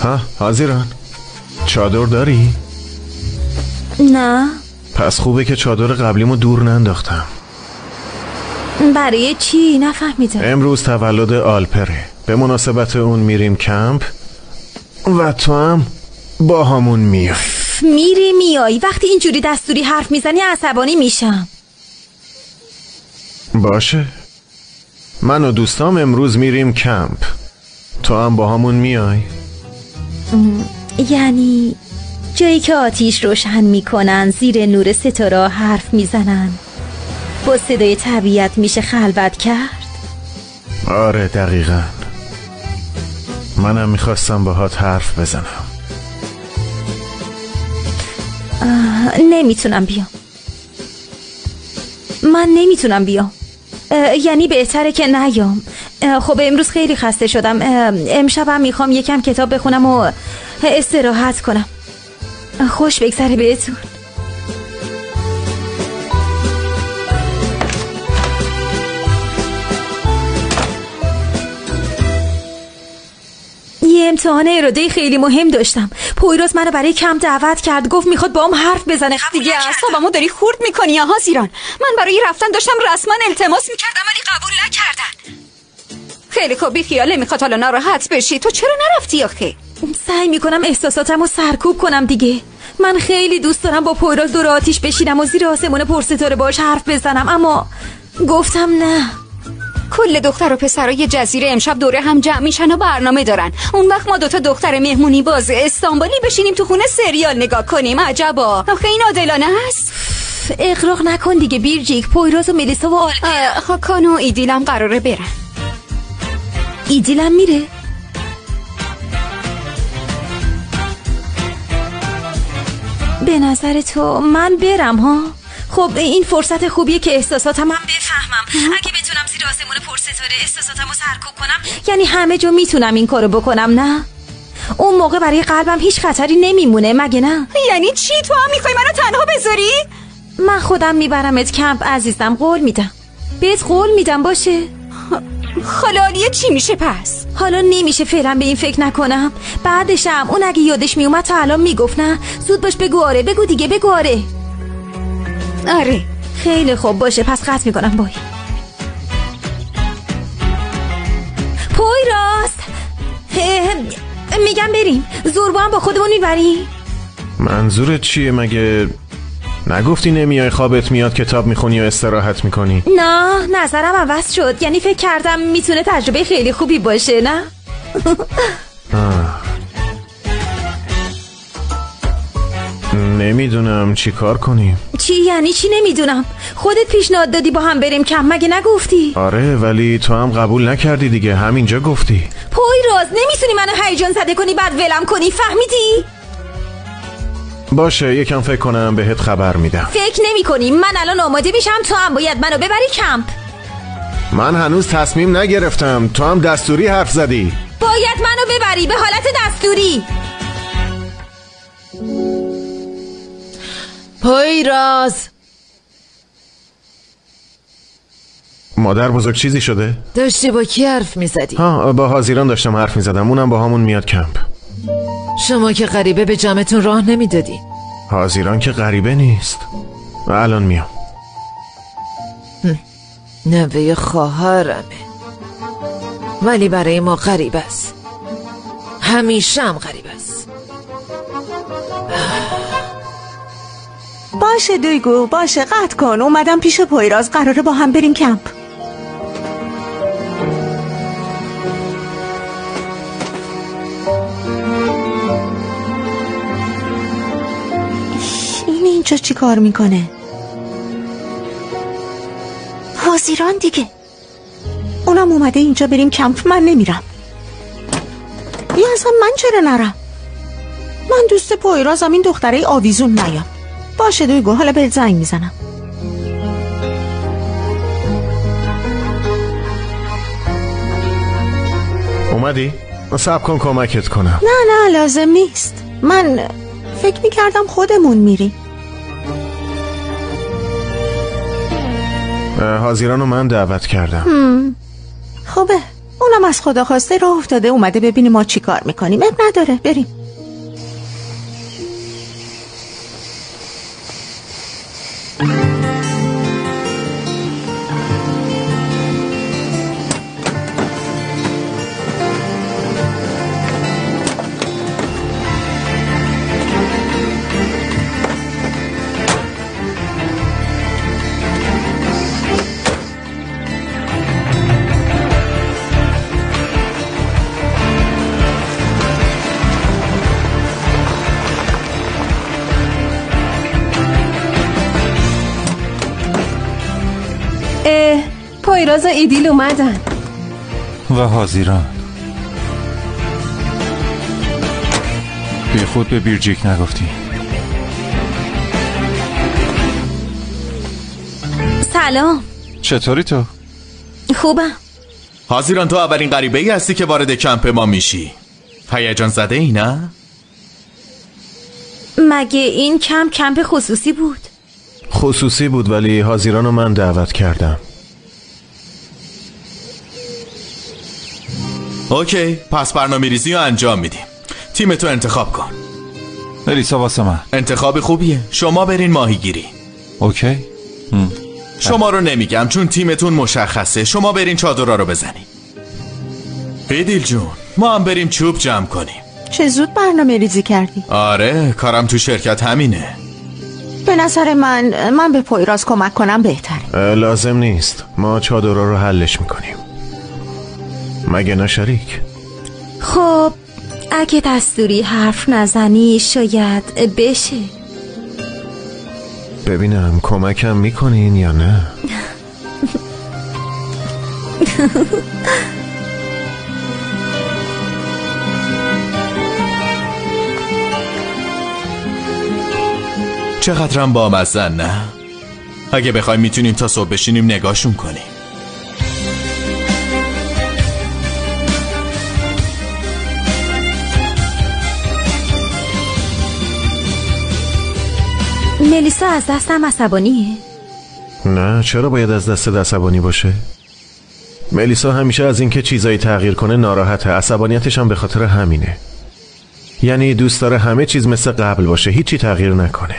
ها حاضران، چادر داری؟ نه. پس خوبه که چادر قبلیمو دور ننداختم. برای چی؟ نفهمیدم. امروز تولد آلپره، به مناسبت اون میریم کمپ و تو هم با همون میای. میری میای؟ وقتی اینجوری دستوری حرف میزنی عصبانی میشم. باشه، من و دوستام امروز میریم کمپ، تو هم با همون میای؟ یعنی جایی که آتیش روشن میکنن، زیر نور ستاره حرف میزنن، با صدای طبیعت میشه خلوت کرد؟ آره دقیقاً، منم میخواستم باهات حرف بزنم. نمیتونم بیام. من نمیتونم بیام. یعنی بهتره که نیام. خب امروز خیلی خسته شدم. امشبم میخوام یکم کتاب بخونم و استراحت کنم. خوش بگذره بهتون. یه امتحان اراده خیلی مهم داشتم. پویراز منو برای کمپ دعوت کرد، گفت میخواد با هم حرف بزنه. دیگه اعصابمو داری خورد میکنی یا حاضران؟ من برای رفتن داشتم رسما التماس میکردم ولی قبول نکردن. خیلی خوب بی خیاله، میخواد حالا ناراحت بشی. تو چرا نرفتی آخه؟ سعی میکنم احساساتمو سرکوب کنم دیگه. من خیلی دوست دارم با پویراز دور آتیش بشینم و زیر آسمون پرستاره باهاش حرف بزنم، اما گفتم نه. کل دختر و پسرای جزیره امشب دوره هم جمع میشن و برنامه دارن. اون وقت ما دوتا دختر مهمونی باز استانبولی بشینیم تو خونه سریال نگاه کنیم. عجبا، آخه این عادلانه هست؟ اغراق نکن دیگه بیرجیک. پویراز و ملیسا و خاکان و ایدیلم قراره برن. ایدیلم میره؟ به نظر تو من برم ها؟ خب این فرصت خوبیه که احساساتم هم بفهمم. اگه بتونم زیر آسمون پرستاره احساساتمو سرکوب کنم، یعنی همه جا میتونم این کارو بکنم. نه اون موقع برای قلبم هیچ خطری نمیمونه، مگه نه؟ یعنی چی؟ تو هم میخوای منو تنها بذاری؟ من خودم میبرمت کمپ عزیزم، قول میدم. بهت قول میدم باشه؟ خالالیه چی میشه پس؟ حالا نمیشه فعلا به این فکر نکنم. بعدشم اون اگه یادش میومد تا الان میگفت نه. زود باش بگو آره. بگو دیگه، بگو آره. آره خیلی خوب باشه، پس قطع میکنم. بای. پویراز میگم بریم. زوربا هم با خودمون میبری؟ منظورت چیه مگه؟ نگفتی نمیای خوابت میاد کتاب میخونی و استراحت میکنی؟ نه نظرم عوض شد. یعنی فکر کردم میتونه تجربه خیلی خوبی باشه. نه نمیدونم چی کار کنیم. چی یعنی چی نمیدونم؟ خودت پیشنهاد دادی با هم بریم کمپ، مگه نگفتی؟ آره ولی تو هم قبول نکردی دیگه، همینجا گفتی. پویراز نمیتونی منو هیجان زده کنی بعد ولم کنی، فهمیدی؟ باشه یکم فکر کنم بهت خبر میدم. فکر نمی کنی من الان آماده میشم، تو هم باید منو ببری کمپ. من هنوز تصمیم نگرفتم، تو هم دستوری حرف زدی. باید منو ببری به حالت دستوری. پویراز مادر بزرگ چیزی شده؟ داشتی با کی حرف میزدی؟ با حاضران داشتم حرف میزدم، اونم با همون میاد کمپ. شما که غریبه به جمعتون راه نمیدادی. حاضران که غریبه نیست. الان میام. نوه خواهرمه ولی برای ما غریب است. همیشه هم غریب است. باشه دویگو باشه، قطع کن. اومدم پیش پویراز، قراره با هم بریم کمپ. این اینجا چی کار میکنه؟ حاضران دیگه. اونم اومده اینجا بریم کمپ، من نمیرم. یا اصلا من چرا نرم؟ من دوست پویرازم، این دختره آویزون نیام. باشه دویگو، حالا بهت زنگ میزنم. اومدی؟ صبر کن کمکت کنم. نه لازم نیست. من فکر میکردم خودمون میریم. حاضرانو من دعوت کردم. خوبه، اونم از خدا خواسته راه افتاده اومده ببینیم ما چی کار میکنیم. اب نداره، بریم. پایراز و ایدیل اومدن و حاضران. بی خود به بیرجیک نگفتی. سلام. چطوری تو؟ خوبم. حاضران تو اولین غریبه ای هستی که وارد کمپ ما میشی. هیجان زده ای نه؟ مگه این کمپ خصوصی بود؟ خصوصی بود ولی حاضران رو من دعوت کردم. اوکی، پس برنامه ریزی رو انجام میدیم. تیمتو انتخاب کن. ملیسا واسه من. انتخاب خوبیه. شما برین ماهیگیری. اوکی. شما رو نمیگم چون تیمتون مشخصه. شما برین چادرها رو بزنین. ایدیل جون، ما هم بریم چوب جمع کنیم. چه زود برنامه ریزی کردی. آره، کارم تو شرکت همینه. به نظر من به پایراز کمک کنم بهتره. لازم نیست، ما چادرها رو حلش میکنیم. مگه نه شریک؟ خب اگه دستوری حرف نزنی شاید بشه. ببینم کمکم میکنین یا نه. چقدرم بامزن نه؟ اگه بخوایم میتونیم تا صبح بشینیم نگاهشون کنیم. ملیسا از دستم عصبانیه؟ نه، چرا باید از دست عصبانی باشه؟ ملیسا همیشه از اینکه چیزایی تغییر کنه ناراحته. عصبانیتش هم به خاطر همینه. یعنی دوست داره همه چیز مثل قبل باشه، هیچی تغییر نکنه.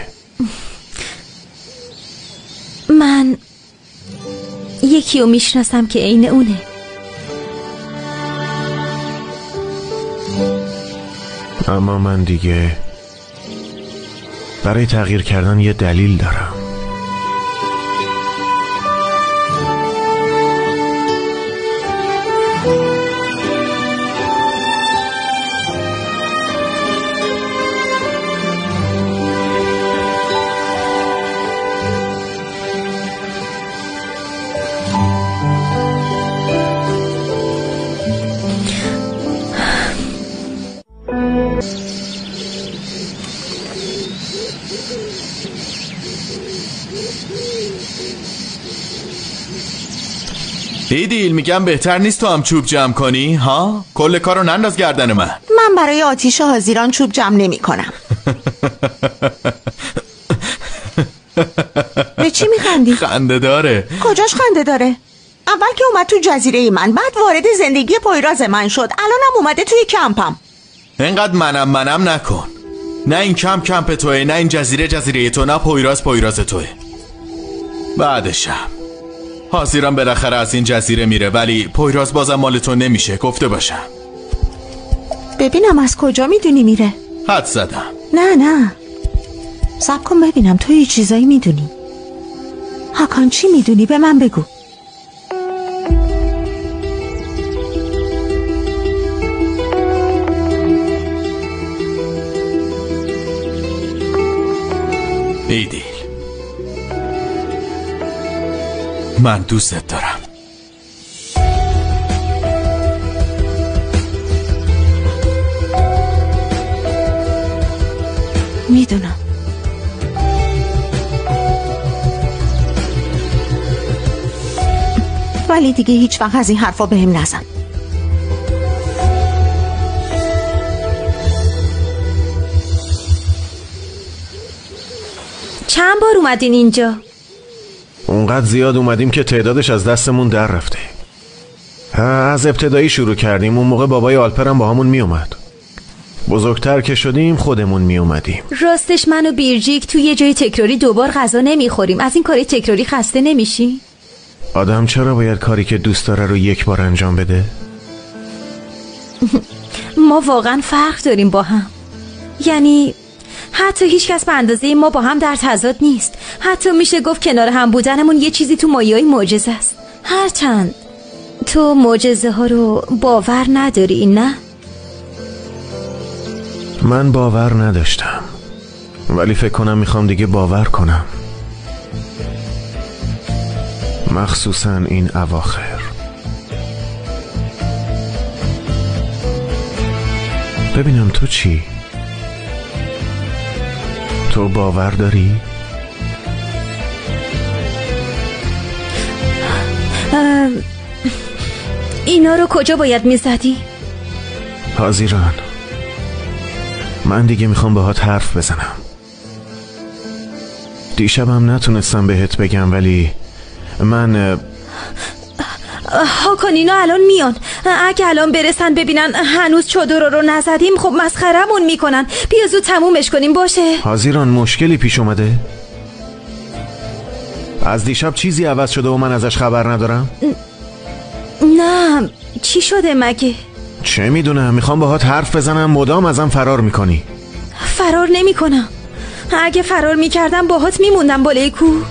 من یکی رو میشناسم که عین اونه. اما من دیگه برای تغییر کردن یه دلیل دارم. ایدیل، میگم بهتر نیست تو هم چوب جمع کنی؟ ها؟ کل کارو ننداز گردن من برای آتیش حاضران چوب جمع نمی کنم. به چی میخندی؟ خنده داره. کجاش خنده داره؟ اول که اومد تو جزیره من، بعد وارد زندگی پایراز من شد، الانم اومده توی کمپم. اینقدر منم نکن. نه این کمپ توه، نه این جزیره تو، نه پایراز توه. بعدشم حاضران بالاخره از این جزیره میره، ولی پایراز بازم مال تو نمیشه، گفته باشم. ببینم از کجا میدونی میره؟ حد زدم. نه صبر کن ببینم، تو یه چیزایی میدونی. هاکان چی میدونی؟ به من بگو. ایدیل، من دوستت دارم. میدونم. ولی دیگه هیچ وقت از این حرفا بهم نزن. چند بار اومدین اینجا؟ اونقدر زیاد اومدیم که تعدادش از دستمون در رفته. از ابتدایی شروع کردیم. اون موقع بابای آلپرم با همون می اومد. بزرگتر که شدیم خودمون می اومدیم. راستش من و بیرجیک توی یه جای تکراری دوبار غذا نمیخوریم. از این کاری تکراری خسته نمیشی؟ آدم چرا باید کاری که دوست داره رو یک بار انجام بده؟ ما واقعا فرق داریم با هم. یعنی حتی هیچ کس به اندازه ما با هم در تضاد نیست. حتی میشه گفت کنار هم بودنمون یه چیزی تو مایه‌های معجزه است. هرچند تو معجزه ها رو باور نداری، نه؟ من باور نداشتم، ولی فکر کنم میخوام دیگه باور کنم، مخصوصا این اواخر. ببینم تو چی؟ تو باور داری؟ اینا رو کجا باید میزدی؟ حاضران، من دیگه میخوام باهات حرف بزنم. دیشبم نتونستم بهت بگم، ولی من هاکن اینا الان میان. اگه الان برسن ببینن هنوز چادر رو نزدیم، خب مسخرمون میکنن. بیا زود تمومش کنیم. باشه حاضران، مشکلی پیش اومده؟ از دیشب چیزی عوض شده و من ازش خبر ندارم؟ نه، چی شده مگه؟ چه میدونم، میخوام باهات حرف بزنم، مدام ازم فرار میکنی. فرار نمیکنم. اگه فرار میکردم باهات میموندم بالای کوه.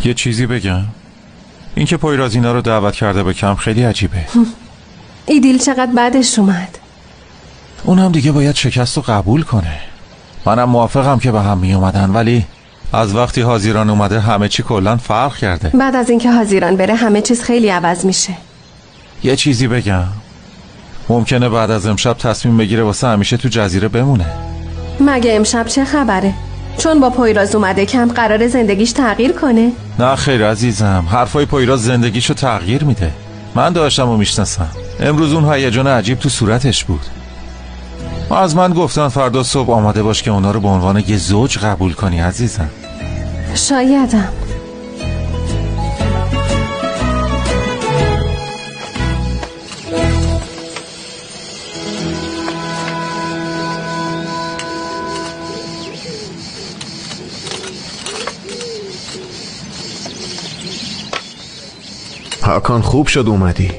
یه چیزی بگم؟ اینکه پویراز اینا رو دعوت کرده به کمپ خیلی عجیبه. ایدیل چقدر بعدش اومد. اون هم دیگه باید شکست رو قبول کنه. منم موافقم که به هم می اومدن، ولی از وقتی حاضران اومده همه چی کلن فرق کرده. بعد از اینکه حاضران بره همه چیز خیلی عوض میشه. یه چیزی بگم؟ ممکنه بعد از امشب تصمیم بگیره واسه همیشه تو جزیره بمونه. مگه امشب چه خبره؟ چون با پویراز اومده کمپ قرار زندگیش تغییر کنه؟ نه خیر عزیزم، حرفای پویراز زندگیشو تغییر میده. من داشتم و میشناسم. امروز اون هیجان عجیب تو صورتش بود. از من گفتن فردا صبح آماده باش که اونا رو به عنوان یه زوج قبول کنی عزیزم. شایدم. هاکان خوب شد اومدی.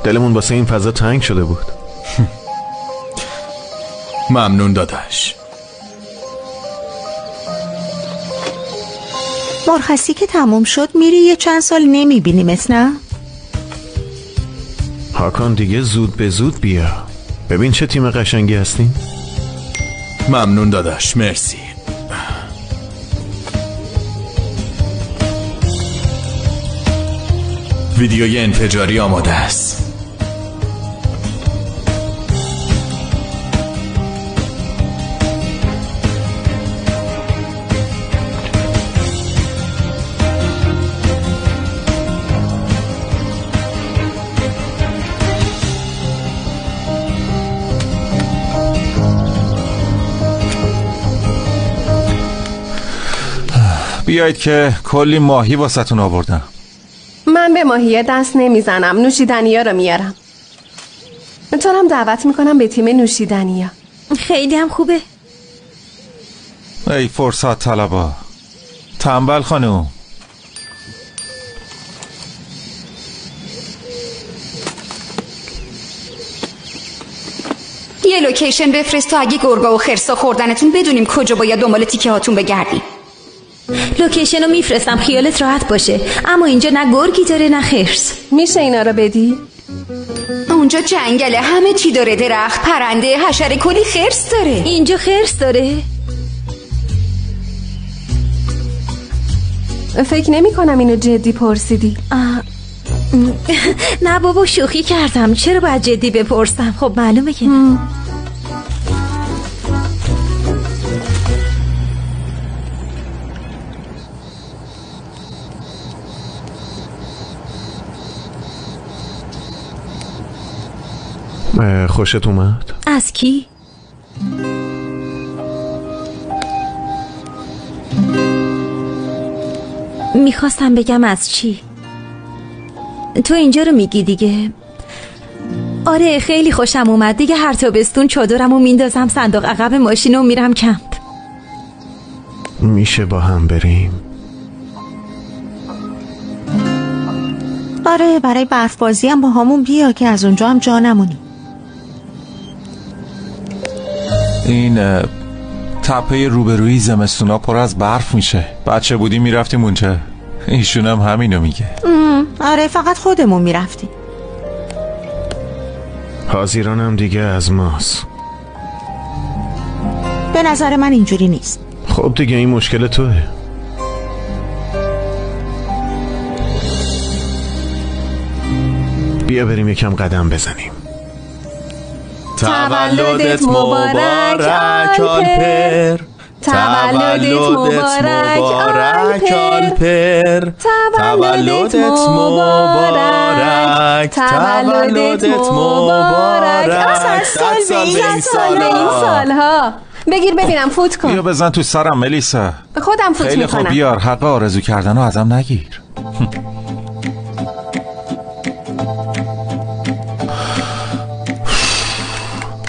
دلمون واسه این فضا تنگ شده بود. ممنون داداش. مرخصی که تموم شد میری یه چند سال نمیبینیمت، نه؟ هاکان دیگه زود به زود بیا. ببین چه تیم قشنگی هستیم. ممنون داداش، مرسی. ویدیوی انفجاری آماده است. بیایید که کلی ماهی واسهتون آوردم. من به ماهی دست نمیزنم، نوشیدنیا رو میارم. تو هم دعوت میکنم به تیم نوشیدنیا. خیلی هم خوبه. ای فرصت طلبا، تنبل خانوم. یه لوکیشن بفرست تا اگه گرگا و خرسا خوردنتون بدونیم کجا باید دنبال تیکه هاتون بگردیم. لوکیشن رو میفرستم، خیالت راحت باشه. اما اینجا نه گرگی داره نه خرس. میشه اینا رو بدی؟ اونجا جنگله، همه چی داره، درخت، پرنده، حشره، کلی خرس داره. اینجا خرس داره؟ فکر نمی کنم اینو جدی پرسیدی. نه بابا شوخی کردم. چرا باید جدی بپرسم؟ خب معلومه که نه. خوشت اومد؟ از کی؟ میخواستم بگم از چی؟ تو اینجا رو میگی دیگه. آره خیلی خوشم اومد دیگه. هر تابستون چادرمو میندازم صندوق عقب ماشین و میرم کمپ. میشه با هم بریم؟ آره برای برف بازی هم با همون بیا که از اونجا هم جا نمونی. این تپه روبروی زمستونا پر از برف میشه. بچه بودی میرفتیم اونجا. ایشون هم همینو میگه. آره فقط خودمون میرفتیم. حاضران هم دیگه از ماست. به نظر من اینجوری نیست. خب دیگه این مشکل توه. بیا بریم یکم قدم بزنیم. تولدت مبارک آلپر، تولدت مبارک آلپر، تولدت مبارک، تولدت مبارک. صد سال به این سالها. بگیر ببینم فوت کن. بیا بزن تو سرم ملیسا. خودم فوت خیلی میکنم. خوب بیار. حق آرزو کردنو ازم نگیر.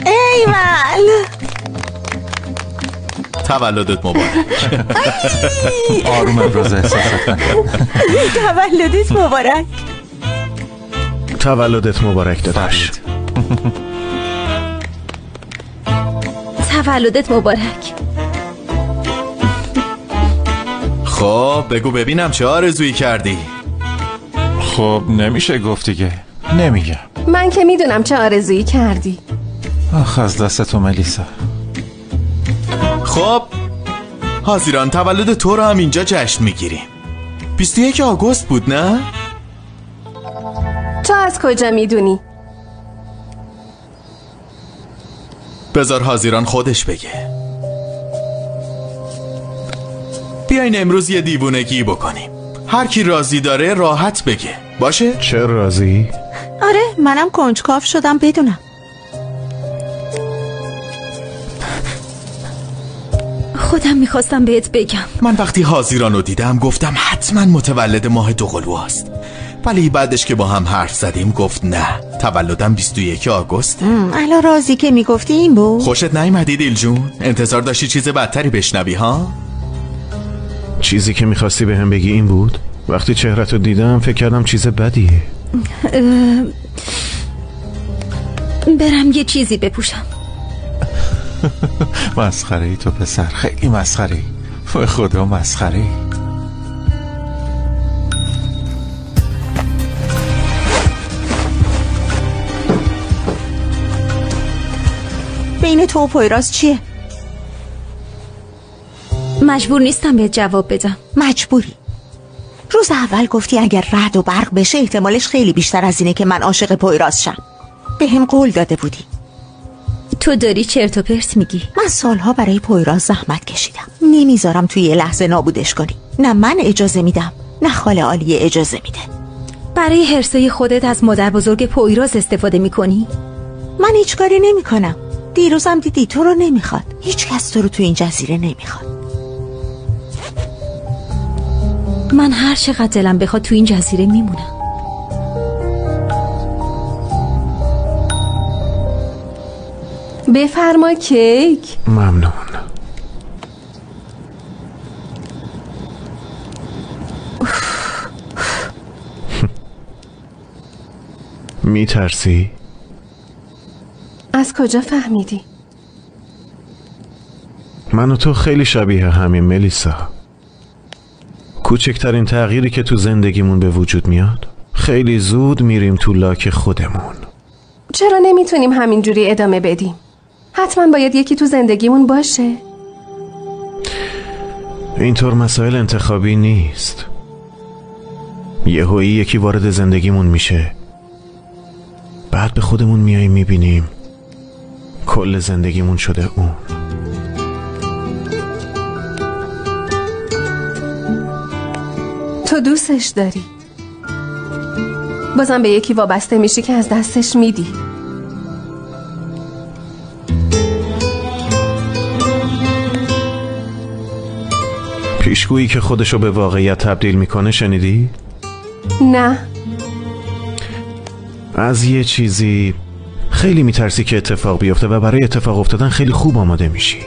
ایول تولدت مبارک. آروم ابراز احساسات کن. تولدت مبارک. تولدت مبارک داداش. تولدت مبارک. خب بگو ببینم چه آرزویی کردی؟ خب نمیشه گفت دیگه. نمیگم. من که میدونم چه آرزویی کردی. آخ از دست تو ملیسا. خب حاضران تولد تو رو هم اینجا جشن میگیریم. 21 آگوست بود نه؟ تو از کجا میدونی؟ بذار حاضران خودش بگه. بیاین امروز یه دیوونگی بکنیم. هر کی راضی داره راحت بگه. باشه؟ چه راضی؟ آره منم کنجکاو شدم بدونم. خودم میخواستم بهت بگم. من وقتی حاضران رو دیدم گفتم حتما متولد ماه دوقلو است. ولی بعدش که با هم حرف زدیم گفت نه تولدم 21 آگوست. الان راضی که میگفتی این بود. خوشت نیومدی دیل جون؟ انتظار داشتی چیز بدتری بشنوی ها؟ چیزی که میخواستی به هم بگی این بود؟ وقتی چهرتو دیدم فکر کردم چیز بدیه. برم یه چیزی بپوشم. مسخره ای تو پسر. خیلی مسخره ای. به خدا مسخره ای. بین تو و پویراز چیه؟ مجبور نیستم بهت جواب بدم. مجبوری. روز اول گفتی اگر رعد و برق بشه احتمالش خیلی بیشتر از اینه که من عاشق پویراز شم. به هم قول داده بودی. تو داری چرت و پرت میگی. من سالها برای پویراز زحمت کشیدم. نمیذارم توی یه لحظه نابودش کنی. نه من اجازه میدم نه خاله عالیه اجازه میده. برای حرصه خودت از مادر بزرگ پویراز استفاده میکنی؟ من هیچ کاری نمی کنم. دیروزم دیدی تو رو نمیخواد. هیچ کس تو رو تو این جزیره نمیخواد. من هر چقدر دلم بخواد تو این جزیره میمونم. بفرما کیک. ممنون. میترسی؟ از کجا فهمیدی؟ من و تو خیلی شبیه همین ملیسا. کوچکترین تغییری که تو زندگیمون به وجود میاد خیلی زود میریم تو لاک خودمون. چرا نمیتونیم همینجوری ادامه بدیم؟ حتما باید یکی تو زندگیمون باشه. اینطور مسائل انتخابی نیست. یهویی یکی وارد زندگیمون میشه، بعد به خودمون میاییم میبینیم کل زندگیمون شده اون. تو دوستش داری، بازم به یکی وابسته میشی که از دستش میدی. پیشگویی که خودشو به واقعیت تبدیل میکنه شنیدی؟ نه. از یه چیزی خیلی میترسی که اتفاق بیفته و برای اتفاق افتادن خیلی خوب آماده میشی.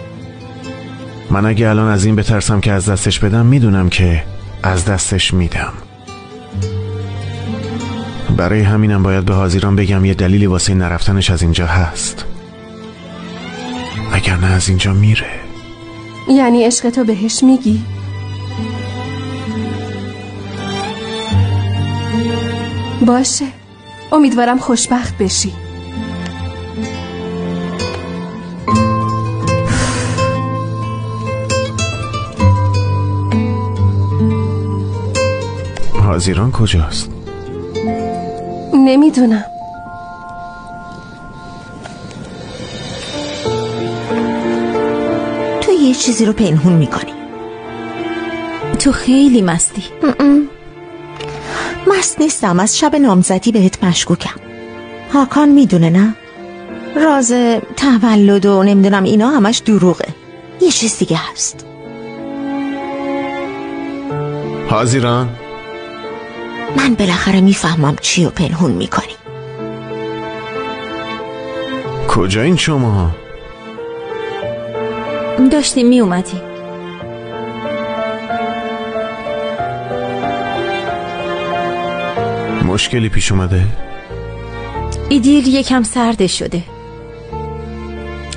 من اگه الان از این بترسم که از دستش بدم، میدونم که از دستش میدم. برای همینم باید به حاضران بگم یه دلیلی واسه نرفتنش از اینجا هست، اگر نه از اینجا میره. یعنی عشقتو بهش میگی؟ باشه، امیدوارم خوشبخت بشی. حاضران کجاست؟ نمیدونم. تو یه چیزی رو پنهون میکنی. تو خیلی مستی. مست نیستم، از شب نامزدی بهت مشکوکم. هاکان میدونه نه؟ راز تولد و نمیدونم اینا همش دروغه. یه چیز دیگه هست. حاضران، من بالاخره میفهمم چی رو پنهون میکنی. کجا این شما؟ داشتیم می اومدیم. مشکلی پیش اومده؟ ایدیل یکم سردش شده،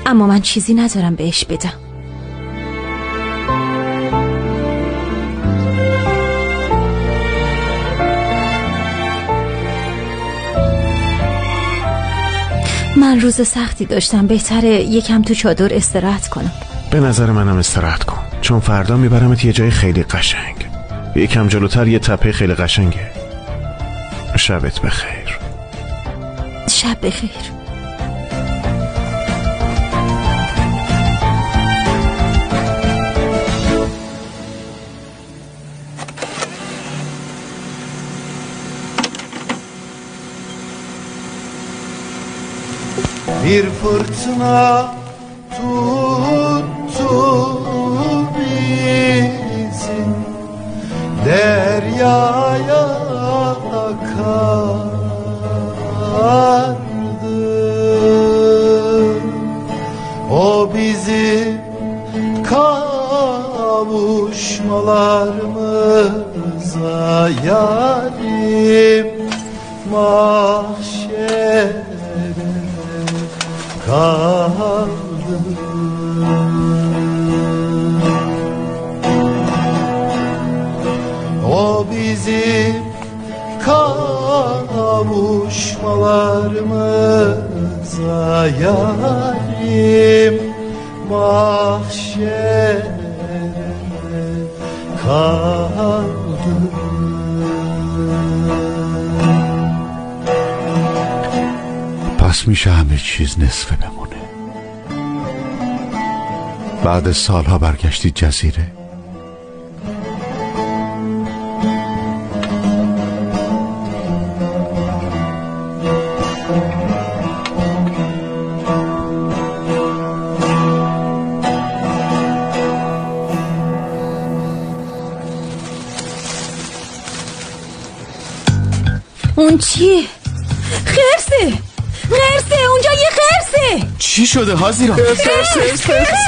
اما من چیزی ندارم بهش بدم. من روز سختی داشتم، بهتره یکم تو چادر استراحت کنم. به نظر منم استراحت کن، چون فردا میبرمت یه جای خیلی قشنگ. یکم جلوتر یه تپه خیلی قشنگه. شبت بخیر. شب بخیر. Bir fırtına tuttu bizi, deryaya akardı. O bizi kavuşmalarımıza yarim mahşer kaldı. O bizim kavuşmalarımıza yarim mahşere kaldı. پس میشه همه چیز نصفه بمونه. بعد سالها برگشتی جزیره. اون چیه؟ خرسه! خرسه! اونجا یه خرسه! چی شده حاضران؟ خرس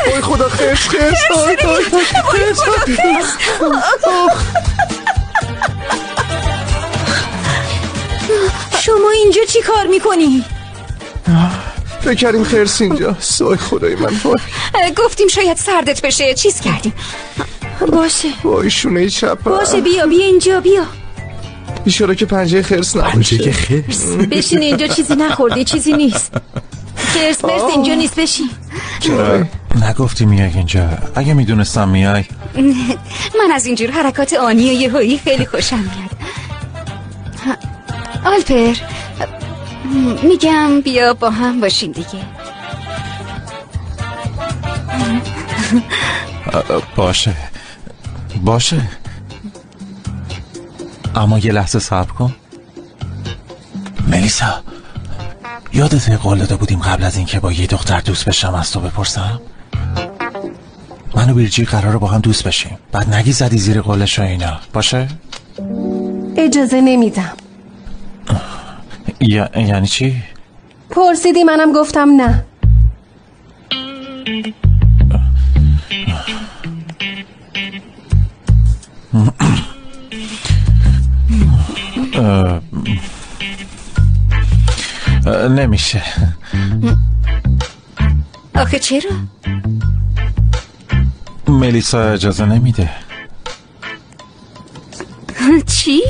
وای خدا، خرس شما اینجا چی کار میکنی؟ بکریم خرس اینجا. وای خدای من، وای گفتیم شاید سردت بشه، چیز کردیم. باشه وای شونه چپ. باشه، بیا اینجا، بیا. ایشالا که پنجه خرس نباشه. پنجه خرس؟ بشین اینجا، چیزی نخوردی، چیزی نیست. خرس مرس اینجا نیست، بشین. چرا؟ نگفتی میای اینجا؟ اگه میدونستم میای. من از اینجور حرکات آنی و یهویی خیلی خوشم میاد. آلپر، میگم بیا با هم باشیم دیگه. باشه اما یه لحظه صبر کن. ملیسا، یادت قول داده بودیم قبل از اینکه با یه دختر دوست بشم از تو بپرسم؟ من من و بیرجی قراره با هم دوست بشیم. بعد نگی زدی زیر قولش و اینا. باشه؟ اجازه نمیدم. یعنی چی؟ پرسیدی منم گفتم نه. نمیشه. آخه چرا؟ ملیسا اجازه نمیده. چی؟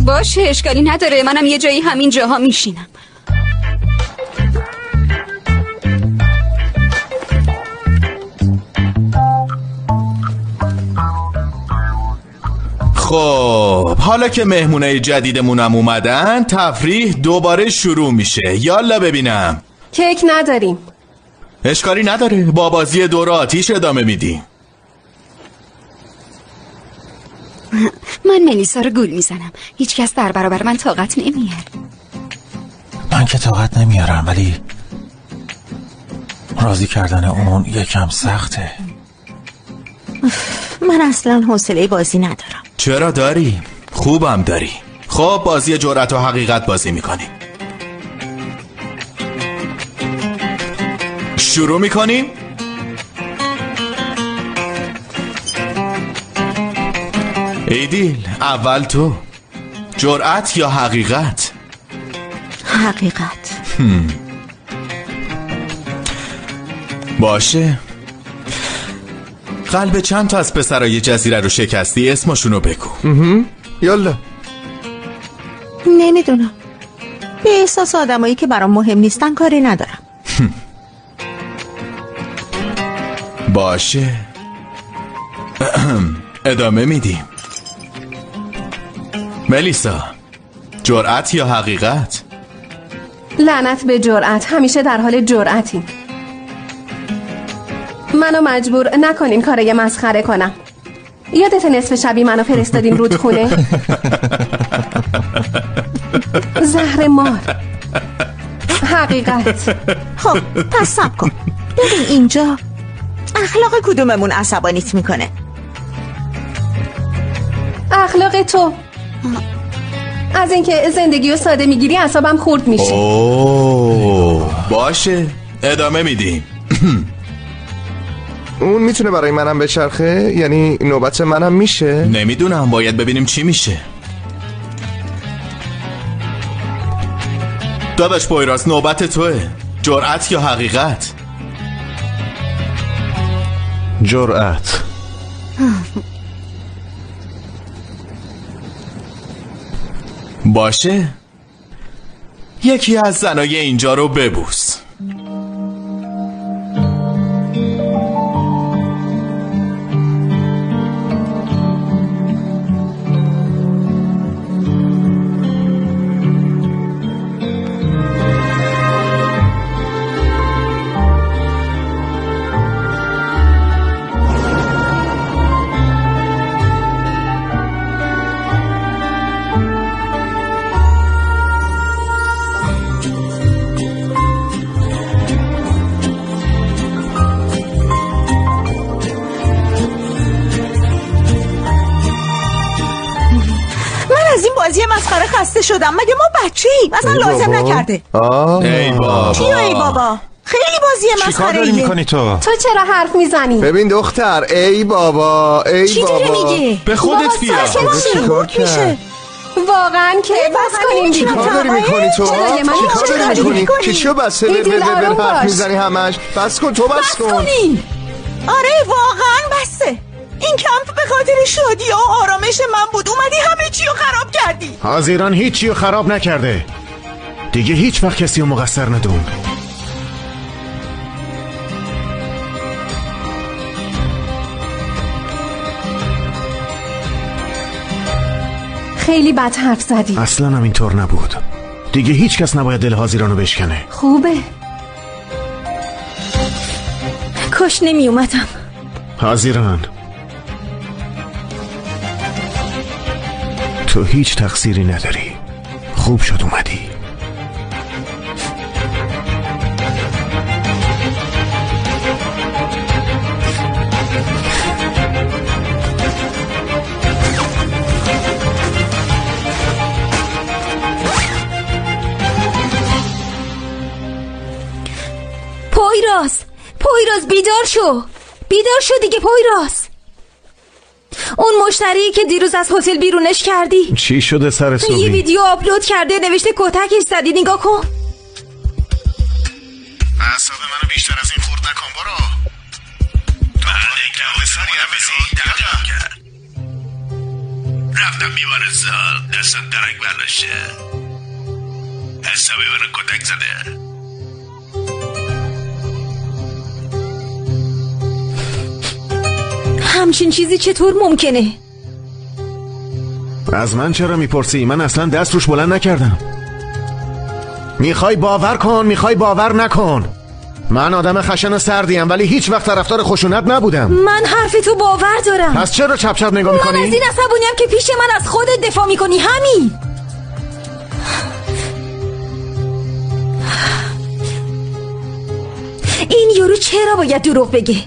باشه اشکالی نداره، منم یه جایی همین جاها میشینم. خب حالا که مهمونه جدیدمونم اومدن، تفریح دوباره شروع میشه. یالا ببینم. کیک نداریم. اشکالی نداره، با بازی دور آتیش ادامه میدیم. من ملیسا رو گول میزنم. هیچ کس در برابر من طاقت نمیاره. من که طاقت نمیارم، ولی راضی کردن اون یکم سخته. من اصلا حوصله بازی ندارم. چرا داری؟ خوبم داری. خب بازی جرأت و حقیقت بازی میکنیم. شروع میکنیم؟ ایدیل اول تو. جرأت یا حقیقت؟ حقیقت. باشه. قلب چند تا از پسرای جزیره رو شکستی؟ اسمشونو بگو. یالا. نمیدونم. به احساس آدمایی که برام مهم نیستن کاری ندارم. باشه. ادامه میدیم. ملیسا، جرأت یا حقیقت؟ لعنت به جرأت. همیشه در حال جرأتیم. منو مجبور نکنین کارای مسخره کنم. یادت نصف شبی منو فرستادین رودخونه؟ زهر مار. حقیقت. خب پس صبر کن. ببین اینجا اخلاق کدوممون عصبانیت میکنه؟ اخلاق تو. از اینکه زندگی رو ساده میگیری اعصابم خورد میشه. باشه ادامه میدیم. اون میتونه برای منم بچرخه؟ یعنی نوبت منم میشه؟ نمیدونم، باید ببینیم چی میشه. داداش پویراس نوبت توه. جرأت یا حقیقت؟ جرأت. باشه. یکی از زنای اینجا رو ببوس. بازی مسخره خسته شدم. مگه ما بچه‌ایم؟ اصلا لازم نکرده. ای بابا. چیو ای بابا؟ خیلی بازی مسخره. چیکار داری میکنی تو چرا حرف میزنی؟ ببین دختر، ای بابا ای چی بابا. داره میگه؟ به خودت بیا. چیکار کرد؟ واقعا که بس کنیم دیگه. چیکار داری میکنی تو؟ چیکار داری میکنی؟ چیشو بسه بر حرف میزنی همش؟ بس کن تو بس کن. آره واقعا بسه. این کمپ به خاطر شادی و آرامش من بود. اومدی همه چی رو خراب کردی. حاضران هیچ چی رو خراب نکرده. دیگه هیچ وقت کسی رو مقصر ندون. خیلی بد حرف زدی. اصلا هم اینطور نبود. دیگه هیچ کس نباید دل حاضران رو بشکنه. خوبه. کاش نمی اومدم. حاضران، تو هیچ تقصیری نداری. خوب شد اومدی. بیدار شو دیگه پویراز. اون مشتری که دیروز از هتل بیرونش کردی چی شده سر صبحی؟ یه ویدیو آپلود کرده، نوشته کتکش زدی، نگاه کن. اعصاب منو بیشتر از این خورد نکن. برو رفتم بیمارستان، دستم درک برداشته، حسابی منو کتک زده. همچین چیزی چطور ممکنه؟ از من چرا میپرسی؟ من اصلا دست روش بلند نکردم. میخوای باور کن، میخوای باور نکن. من آدم خشن و سردیم ولی هیچ وقت طرفدار خشونت نبودم. من حرف تو باور دارم. پس چرا چپ چپ نگاه میکنی؟ من از این عصبانیم که پیش من از خودت دفاع میکنی. همین. این یارو چرا باید دروغ بگه؟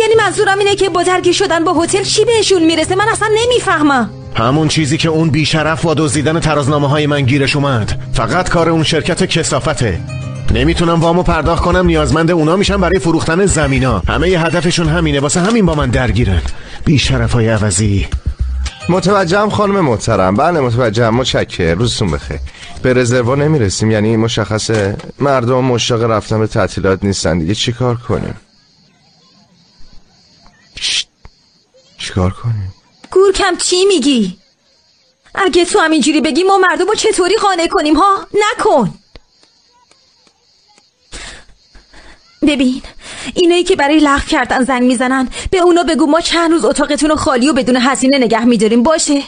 یعنی منظورم اینه که با درگیر شدن با هتل چی بهشون میرسه؟ من اصلا نمیفهمم. همون چیزی که اون بیشرف با دزدیدن ترازنامه های من گیرش اومد. فقط کار اون شرکت کثافته. نمیتونم وامو پرداخت کنم، نیازمند اونا میشن برای فروختن زمینا. همه ی هدفشون همینه، واسه همین با من درگیرن. بیشرفای عوضی. متوجهم خانم محترم. بله متوجهم. متشکرم. روزتون بخیر. به رزروا نمیرسیم، یعنی مشخصه مردم مشتاق رفتن به تعطیلات نیستن دیگه. چیکار کنیم؟ چیکار کنیم؟ گورکم چی میگی؟ اگه تو همینجوری بگی ما مردم رو چطوری قانع کنیم ها؟ نکن. ببین اینایی که برای لغو کردن زنگ میزنن به اونا بگو ما چند روز اتاقتون رو خالی و بدون هزینه نگه میداریم، باشه؟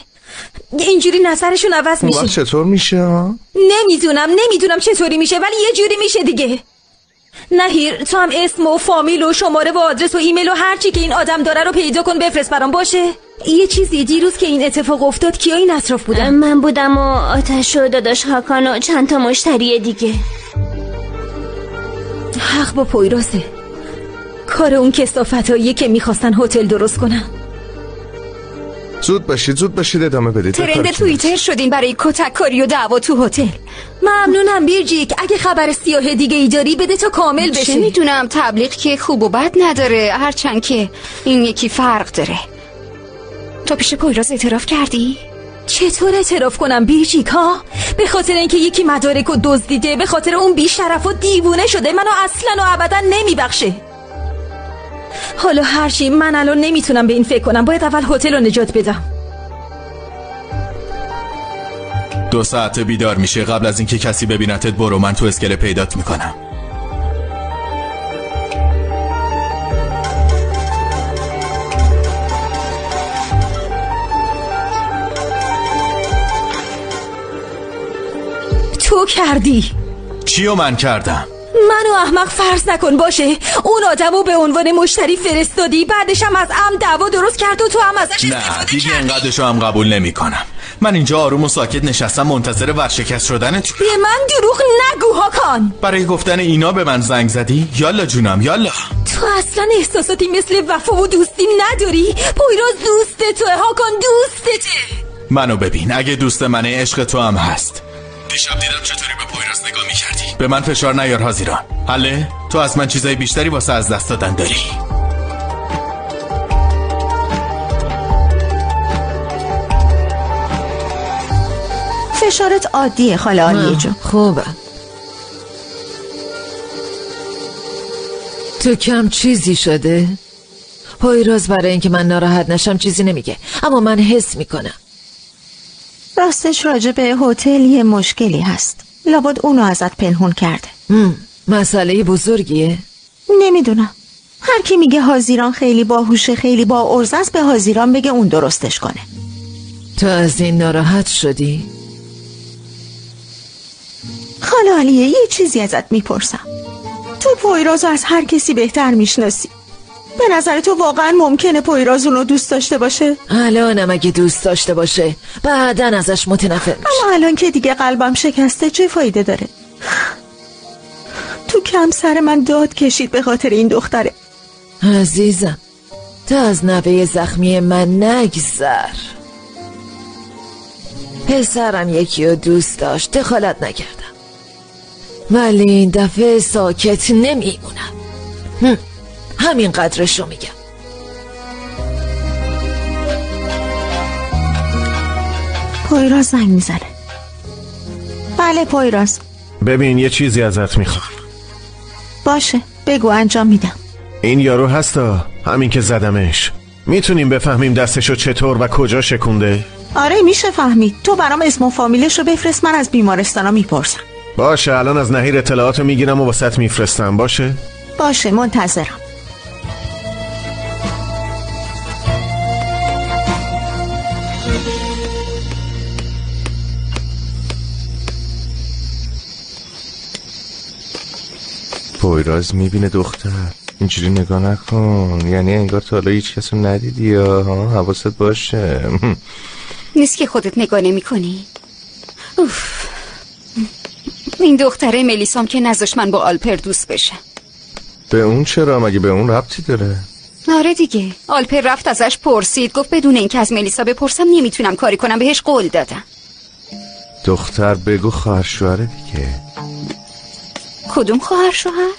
اینجوری نظرشون عوض میشه. چطور میشه ها؟ نمیدونم چطوری میشه، ولی یه جوری میشه دیگه. نهیر تو هم اسم و فامیل و شماره و آدرس و ایمیل و هر چی که این آدم داره رو پیدا کن بفرست برام، باشه؟ یه چیزی دیروز که این اتفاق افتاد کیا این اطراف بودن؟ من بودم و آتش و داداش هاکان و چند تا مشتری دیگه. حق با پویرازه. کار اون کثافتاییه که میخواستن هتل درست کنن. زود باشید ادامه بدید. ترند توییتر شدیم برای کتک کاری و دعوا تو هتل. ممنونم بیرجیک. اگه خبر سیاه دیگه ای داری بده تا کامل بشه. چه میدونم، تبلیغ که خوب و بد نداره، هرچند که این یکی فرق داره. تو پیش پویراز اعتراف کردی؟ چطور اعتراف کنم بیرجیک ها؟ به خاطر اینکه یکی مدارک و دزدیده، به خاطر اون بیشرف و دیوونه شده، منو اصلا و ابدا نمیبخشه. حالا هرچی، من الان نمیتونم به این فکر کنم. باید اول هتل رو نجات بدم. 2 ساعت بیدار میشه. قبل از اینکه کسی ببینتت برو، من تو اسکله پیدات میکنم. تو کردی. چیو من کردم؟ منو احمق فرض نکن، باشه؟ اون آدمو به عنوان مشتری فرستادی، بعدش هم از عمد دعوا درست کرد و تو هم ازش استفاده نه دیگه انقدرشو هم قبول نمی کنم. من اینجا آروم و ساکت نشستم منتظر ورشکست شدن تو. به من دروغ نگو هاکان. برای گفتن اینا به من زنگ زدی؟ یالا جونم یالا. تو اصلا احساساتی مثل وفا و دوستی نداری. پویراز دوست توه هاکان، دوستته. منو ببین، اگه دوست منه عشق تو هم هست. دیشب دیدم چطوری به پویراز نگاه میکردی. به من فشار نیار هازیران. حله؟ تو از من چیزای بیشتری واسه از دست دادن داری. فشارت عادیه خاله عالیه جون. خوبه. تو کم چیزی شده؟ پویراز برای اینکه من ناراحت نشم چیزی نمیگه، اما من حس میکنم. راستش راجع به هتل یه مشکلی هست. لابد اونو ازت پنهون کرده. مسئله بزرگیه؟ نمیدونم. هر کی میگه هازیران خیلی باهوشه، خیلی با ارزه است، به هازیران بگه اون درستش کنه. تو از این ناراحت شدی؟ خاله عالیه یه چیزی ازت میپرسم. تو پویرازو از هر کسی بهتر میشناسی. به نظر تو واقعا ممکنه پویراز اونو دوست داشته باشه؟ الانم اگه دوست داشته باشه بعدن ازش متنفر میشه. اما الان که دیگه قلبم شکسته چه فایده داره؟ تو کم سر من داد کشید به خاطر این دختره. عزیزم تو از نوه زخمی من نگذر. پسرم یکی رو دوست داشت، دخالت نکردم، ولی این دفعه ساکت نمیمونم. همین قدرشو میگم. پویراز زنگ میزنه. بله پویراز. ببین یه چیزی ازت میخوام. باشه بگو انجام میدم. این یارو هستا، همین که زدمش. میتونیم بفهمیم دستشو چطور و کجا شکونده؟ آره میشه فهمید. تو برام اسم و فامیلشو بفرست، من از بیمارستانا میپرسم. باشه الان از نهیر اطلاعاتو میگیرم و واسط میفرستم. باشه منتظرم. پویراز میبینه دختر. اینجوری نگاه نکن، یعنی انگار تا حالا هیچ کسو ندیدی یا حواست باشه. نیست که خودت نگاه نمی کنی؟ این دختره ملیسام که نذاش من با آلپر دوست بشم. به اون چرا؟ مگه به اون ربطی داره؟ آره دیگه، آلپر رفت ازش پرسید، گفت بدون اینکه از ملیسا بپرسم نمیتونم کاری کنم، بهش قول دادم. دختر بگو خواهر شوهره دیگه. کدوم خواهر شوهر؟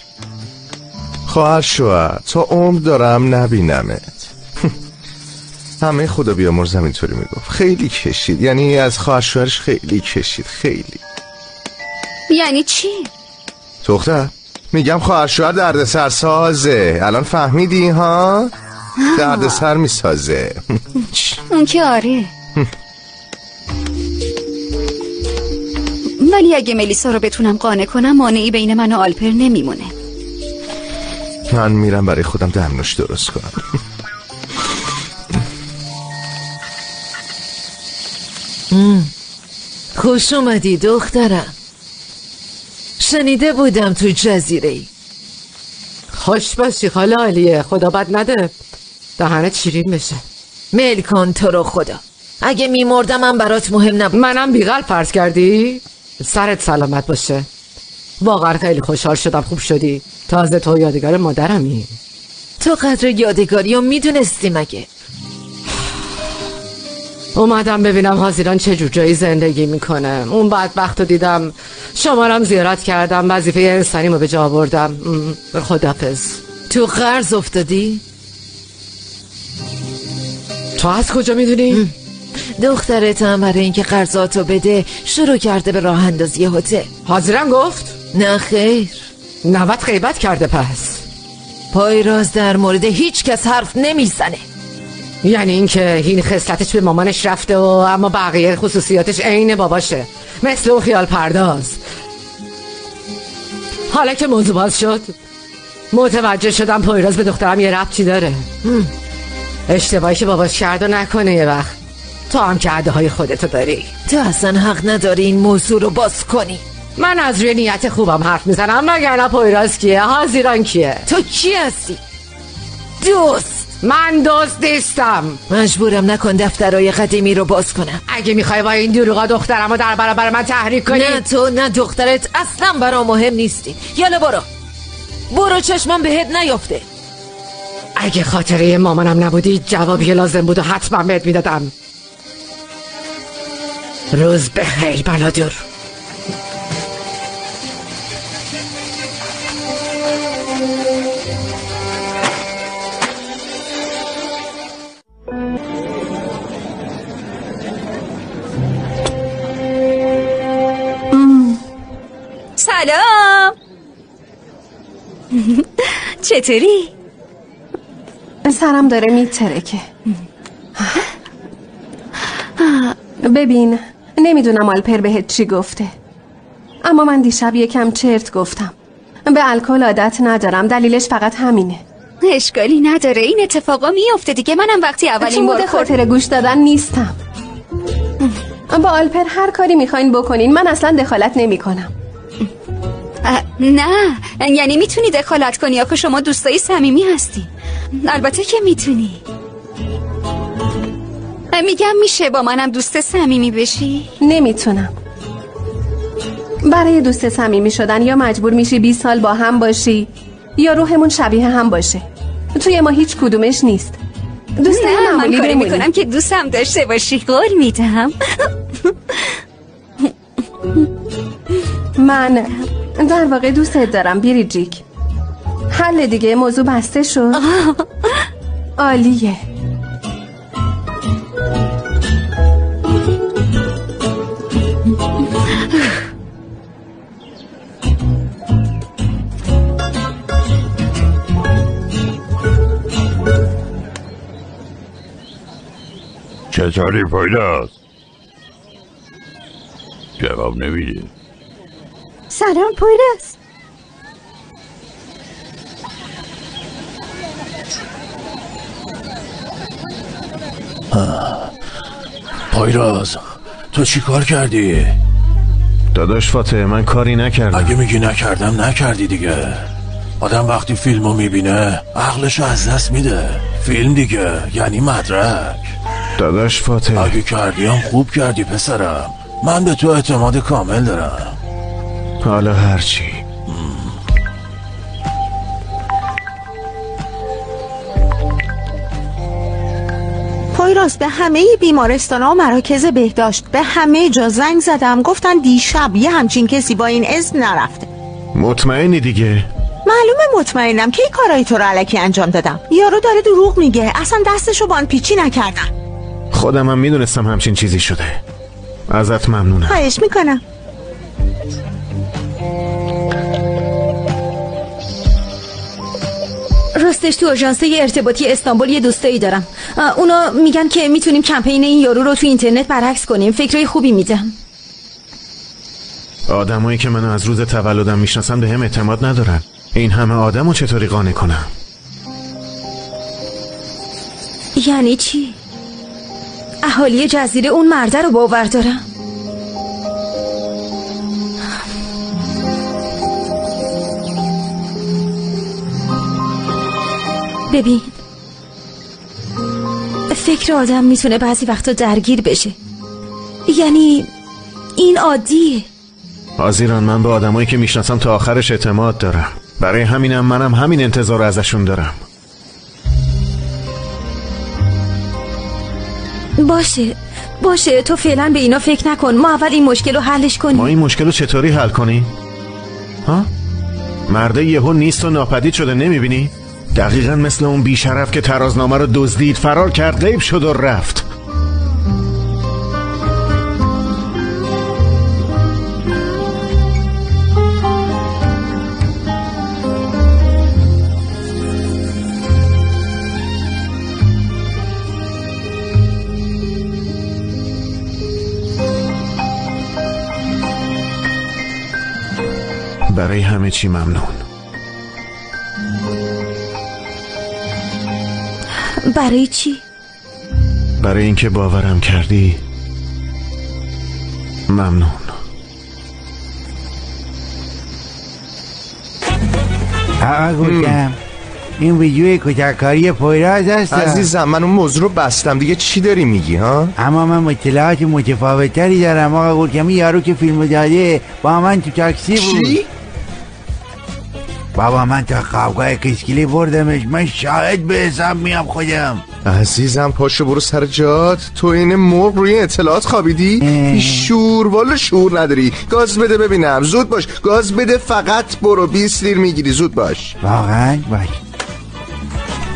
خواهر شوهر، تا عمر دارم نبینمت. همه خدا بیامرزم اینطوری میگفت. خیلی کشید، یعنی از خواهر شوهرش خیلی کشید. خیلی. یعنی چی؟ دختر میگم خواهر شوهر دردسر سازه. الان فهمیدی ها؟ دردسر میسازه. اون که آره. ولی اگه ملیسا رو بتونم قانع کنم مانعی بین من و آلپر نمیمونه. من میرم برای خودم دمنوش درست کنم. خوش اومدی دخترم. شنیده بودم تو جزیره‌ای. خوش باشی خاله عالیه، خدا بد نده دهنت شیرین بشه. میل کن تو رو خدا. اگه میمردم من برات مهم نبود. منم بیقلب فرض کردی؟ سرت سلامت باشه. واقعا خیلی خوشحال شدم خوب شدی. تازه تو یادگار مادرمی. تو قدر یادگاری رو میدونستی مگه؟ اومدم ببینم حاضران چه جور جایی زندگی میکنه. اون بدبخت رو دیدم، شمارم زیارت کردم، وظیفه انسانیمو به جا آوردم. خدافظ. تو قرض افتادی؟ تو از کجا میدونی؟ دخترت هم برای اینکه قرضاتو بده شروع کرده به راه اندازی هتل. حاضرم گفت؟ نه خیر. نوت غیبت کرده پس. پایراز در مورد هیچ کس حرف نمیزنه. یعنی اینکه این خصلتش به مامانش رفته و اما بقیه خصوصیاتش عین باباشه، مثل اون خیال پرداز. حالا که موضوع باز شد متوجه شدم پایراز به دخترم یه ربطی داره. اشتباهی که باباش کرد و نکنه یه وقت. تو هم که عده‌های خودتو داری. تو اصلا حق نداری این موضوع رو باز کنی. من از روی نیت خوبم حرف میزنم، وگرنه پایراز کیه؟ حاضران کیه؟ تو کی هستی؟ دوست. من دوست نیستم. مجبورم نکن دفترهای قدیمی رو باز کنم. اگه میخوای با این دروغا دخترمو در برابر من تحریک کنی. نه تو نه دخترت اصلا برام مهم نیستی. یالا برو چشمم بهت نیافته. اگه خاطره مامانم نبودی جوابی لازم بود و حتما بهت میدادم. روز بخیر بلادور. سلام. چطوری؟ سرم داره میترکه. ببین نمیدونم آلپر بهت چی گفته، اما من دیشب یکم چرت گفتم. به الکل عادت ندارم، دلیلش فقط همینه. اشکالی نداره، این اتفاقا میفته دیگه. منم وقتی اولین بار خاطر گوش دادن نیستم. با آلپر هر کاری میخواین بکنین، من اصلا دخالت نمی کنم. نه یعنی میتونی دخالت کنی، آخه شما دوستای صمیمی هستی. البته که میتونی. میگم میشه با منم دوست صمیمی بشی؟ نمیتونم. برای دوست صمیمی شدن یا مجبور میشی 20 سال با هم باشی یا روحمون شبیه هم باشه. توی ما هیچ کدومش نیست. دوست من کاری میکنم که دوستم داشته باشی، قول میدم. من در واقع دوستت دارم بیریجیک. حل دیگه، موضوع بسته شد. عالیه. چطوری پویراز؟ جواب نمیده. سلام پویراز. پویراز تو چی کار کردی؟ داداش فاتح من کاری نکردم. اگه میگی نکردم نکردی دیگه. آدم وقتی فیلمو میبینه عقلشو از دست میده. فیلم دیگه یعنی مدرک. داداش فاتح اگه کردیم خوب کردی پسرم. من به تو اعتماد کامل دارم. حالا هرچی. پویراز به همه بیمارستان ها و مراکز بهداشت به همه جا زنگ زدم، گفتن دیشب یه همچین کسی با این اسم نرفته. مطمئنی دیگه؟ معلومه مطمئنم که این کارایی تو رو علکی انجام دادم. یارو داره دروغ میگه، اصلا دستشو بان پیچی نکردم. خودم هم میدونستم همچین چیزی شده. ازت ممنونم. خواهش میکنم. راستش تو آژانس ارتباطی استانبول یه دوستایی دارم. اونا میگن که میتونیم کمپین این یارو رو تو اینترنت برعکس کنیم. فکرای خوبی میدن. آدمایی که منو از روز تولدم میشناسن به هم اعتماد ندارن. این همه آدمو چطوری قانع کنم؟ یعنی چی؟ اهالی جزیره اون مرده رو باور دارن؟ ببین، فکر آدم میتونه بعضی وقتا درگیر بشه. یعنی این عادیه. آزیران من به آدمایی که میشناسم تا آخرش اعتماد دارم. برای همینم منم همین انتظار ازشون دارم. باشه تو فعلا به اینا فکر نکن. ما اول این مشکل رو حلش کنیم. ما این مشکل رو چطوری حل کنیم؟ ها؟ مرده یهو نیست و ناپدید شده، نمیبینی؟ دقیقا مثل اون بیشرف که ترازنامه رو دزدید، فرار کرد، غیب شد و رفت. برای همه چی ممنون. برای چی؟ برای اینکه باورم کردی. ممنون. آقا گفتم این ویدیوی کوچککاری پویراز هست. عزیزم من اون موضوع رو بستم دیگه، چی داری میگی ها؟ اما من اطلاعات متفاوتری دارم آقا گفتم. یارو که فیلمو داده با من تو تاکسی بود. چی؟ بابا من تا خوابگاه کشکیلی بردمش. من شاهد به حساب میام خودم. عزیزم پاشو برو سر جات. تو این مرغ روی اطلاعات خوابیدی؟ شور والا شور نداری. گاز بده ببینم. زود باش گاز بده، فقط برو. 20 لیر میگیری، زود باش. واقعا باش.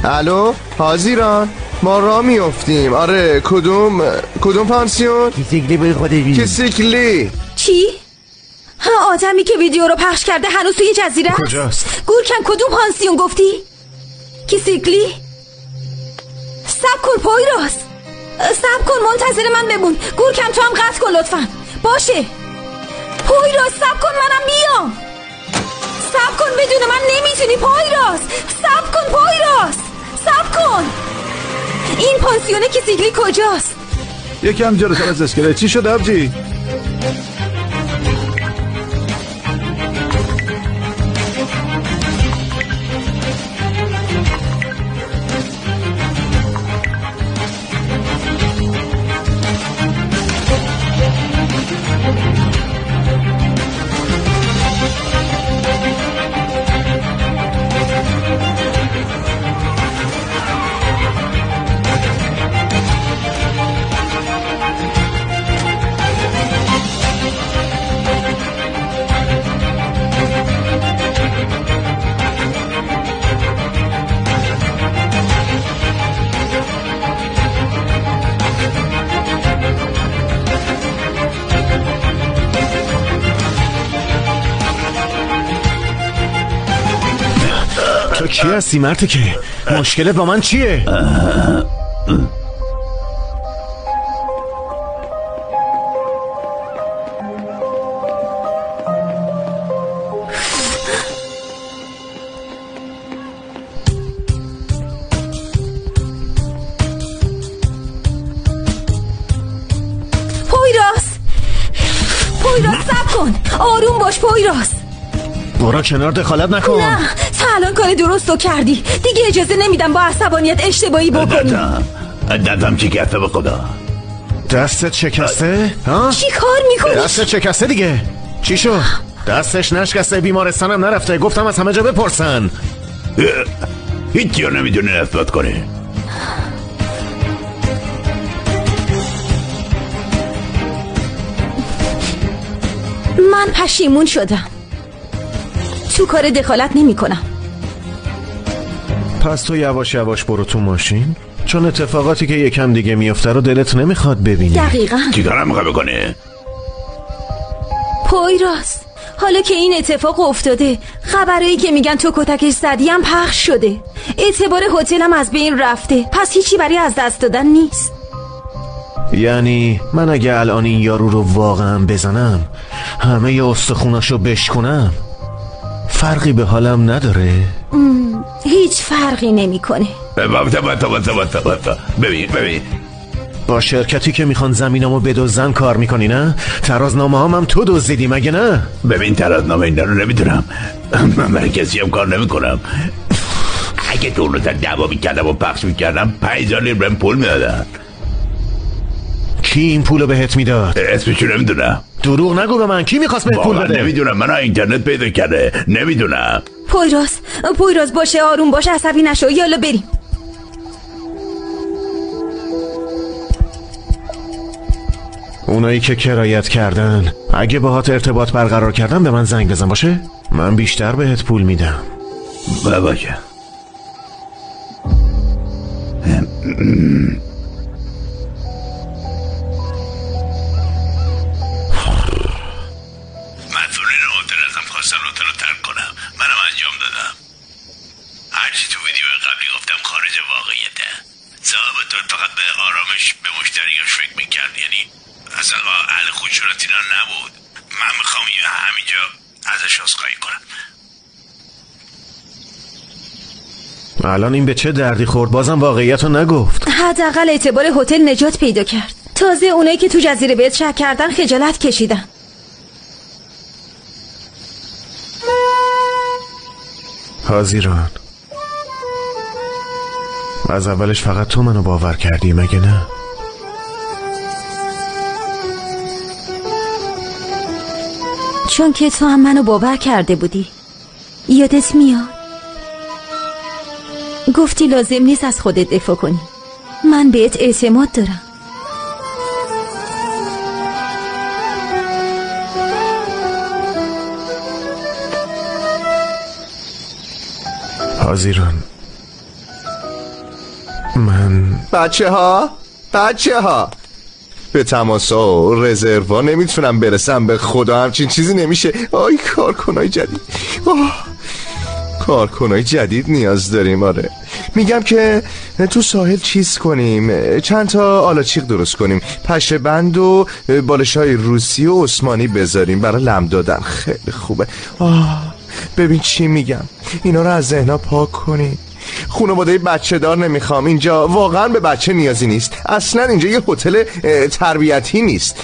الو حاضران، ما را میافتیم. آره کدوم پانسیون؟ کیسیکلی بری خودش بیدیم. کیسیکلی چی؟ آدمی که ویدیو رو پخش کرده هنوز توی جزیره کجاست؟ گورکن کدوم پانسیون گفتی؟ کیسیکلی؟ سب کن پویراز، سب کن، منتظر من بمون. گورکن تو هم قطع کن لطفا. باشه پویراز سب کن، منم بیام. سب کن، بدون من نمیتونی پویراز. سب کن پویراز، سب کن. این پانسیون کیسیکلی کجاست؟ یکم جلوتر از اسکله. چی شد آبجی؟ چی هستی مرتی که؟ مشکلت با من چیه؟ پویراز صبر کن، آروم باش پویراز. برو کنار، دخالت نکن. نه تا الان کار درست رو کردی، دیگه اجازه نمیدم با عصبانیت اشتباهی بکنی. دستم شکسته به خدا. دستت شکسته؟ ها؟ چی کار میکنی؟ دستت شکسته دیگه. چی شد؟ دستش نشکسته، بیمارستانم نرفته، گفتم از همه جا بپرسن. هیچی رو نمیدونه اثبات کنه. من پشیمون شدم، تو کار دخالت نمی کنم. پس تو یواش یواش برو تو ماشین، چون اتفاقاتی که یکم دیگه میفته رو دلت نمیخواد ببینی. دقیقاً. چی کارم میخواد بکنه؟ پویراز حالا که این اتفاق افتاده، خبرایی که میگن تو کتکش زدی هم پخش شده، اعتبار هتلم از بین رفته، پس هیچی برای از دست دادن نیست. یعنی من اگه الان این یارو رو واقعا بزنم، همه ی استخوناشو بشکنم، فرقی به حالم نداره؟ هیچ فرقی نمیکنه. ببین با شرکتی که میخوان زمینامو بدزدن کار میکنی نه؟ ترازنامه هم تو دزدیدی مگه نه؟ ببین ترازنامه اینا رو نمیدونم، من برای کسی هم کار نمیکنم. اگه تو اونو تا دعوا میکردم و پخش میکردم 5000 لیره پول میدادن. کی این پولو بهت میداد؟ اسمشو نمیدونم. دروغ نگو به من، کی میخواست بهت پول بده؟ نمیدونم، من اینترنت پیدا کرده، نمیدونم. پویراز باشه، آروم باش، عصبی نشو، یالا بریم. اونایی که کرایت کردن اگه باهات ارتباط برقرار کردن به من زنگ بزن باشه، من بیشتر بهت پول میدم. باشه. مسئولین هتل ازم خواستن هتل رو ترک کنم، منم انجام دادم. هرچی تو ویدیو قبلی گفتم خارج واقعیته. صاحب تو فقط به آرامش به مشتریاش فکر میکرد، یعنی اصلا اهل خودشونت اینا نبود. من میخوام همینجا ازش عذرخواهی کنم. الان این به چه دردی خورد؟ بازم واقعیت رو نگفت. حداقل اعتبار هتل نجات پیدا کرد. تازه اونایی که تو جزیره بهت شک کردن خجالت کشیدن. حاضران، از اولش فقط تو منو باور کردی مگه نه؟ چون که تو هم منو باور کرده بودی. یادت میاد؟ گفتی لازم نیست از خودت دفاع کنی، من بهت اعتماد دارم. حاضران، من بچه ها به تماسا و رزروا نمیتونم برسم، به خدا همچین چیزی نمیشه. آی کارکنای جدید، کارکنای جدید نیاز داریم. آره میگم که تو ساحل چیز کنیم، چند تا آلاچیق درست کنیم، پشه بند و بالشای روسی و عثمانی بذاریم برای لم دادن. خیلی خوبه. ببین چی میگم، اینا رو از ذهنها پاک کنیم. خانواده بچه دار نمیخوام، اینجا واقعا به بچه نیازی نیست، اصلا اینجا یه هتل تربیتی نیست.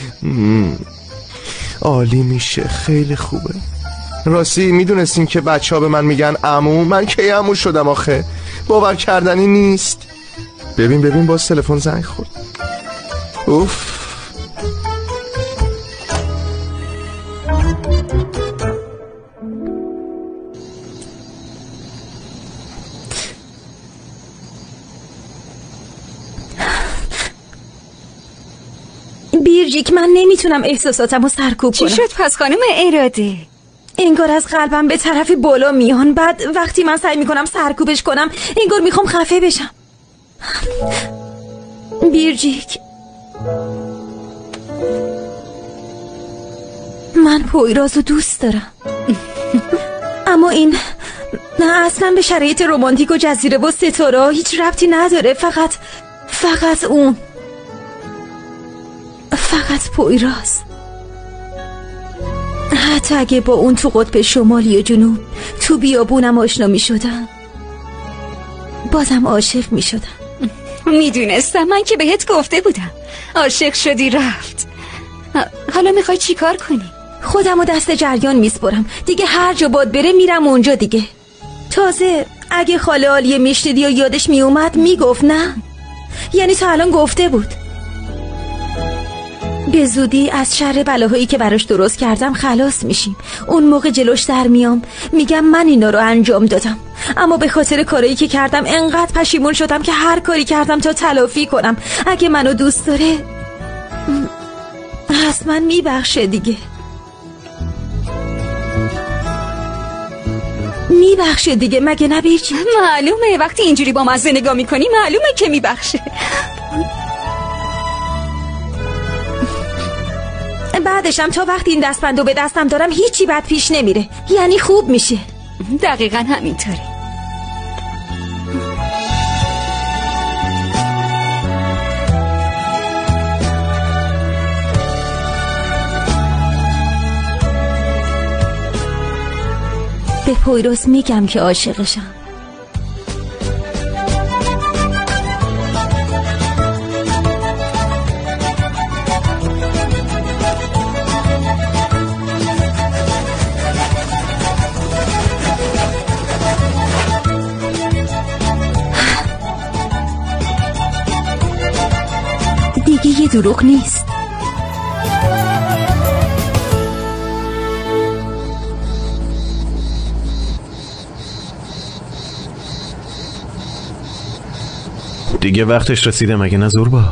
عالی میشه، خیلی خوبه. راستی میدونستین که بچه ها به من میگن عمو؟ من کی عمو شدم آخه؟ باور کردنی نیست. ببین باز تلفن زنگ خورد. اوف. بیرجیک، من نمیتونم احساساتمو سرکوب کنم. چی شد پس خانم اراده؟ انگار از قلبم به طرف بالا میان، بعد وقتی من سعی میکنم سرکوبش کنم انگار میخوام خفه بشم. بیرجیک، من پویرازو دوست دارم. اما این نه اصلا به شرایط رمانتیک و جزیره و ستاره هیچ ربطی نداره. فقط اون، فقط پویراز. حتی اگه با اون تو قطب شمالی و جنوب تو بیابونم آشنا می شدم، بازم عاشق می شدم. میدونستم، من که بهت گفته بودم. عاشق شدی رفت. حالا میخوای چی کار کنی؟ خودم و دست جریان میسپرم دیگه. هر جا باد بره میرم اونجا دیگه. تازه اگه خاله عالیه میشنیدی و یادش میومد میگفت نه؟ یعنی تا الان گفته بود. به زودی از شر بلاهایی که براش درست کردم خلاص میشیم. اون موقع جلوش در میام میگم من اینا رو انجام دادم، اما به خاطر کارایی که کردم انقدر پشیمون شدم که هر کاری کردم تا تلافی کنم. اگه منو دوست داره حتما میبخشه دیگه. میبخشه دیگه، مگه نه بیرچی؟ معلومه وقتی اینجوری با مزه نگاه میکنی معلومه که میبخشه. بعدشم تا وقتی این دستبندو به دستم دارم هیچی بد پیش نمیره، یعنی خوب میشه. دقیقا همینطوره. به پویراز میگم که عاشقشم. دیگه یه دروغ نیست. دیگه وقتش رسیده مگه نه زوربا؟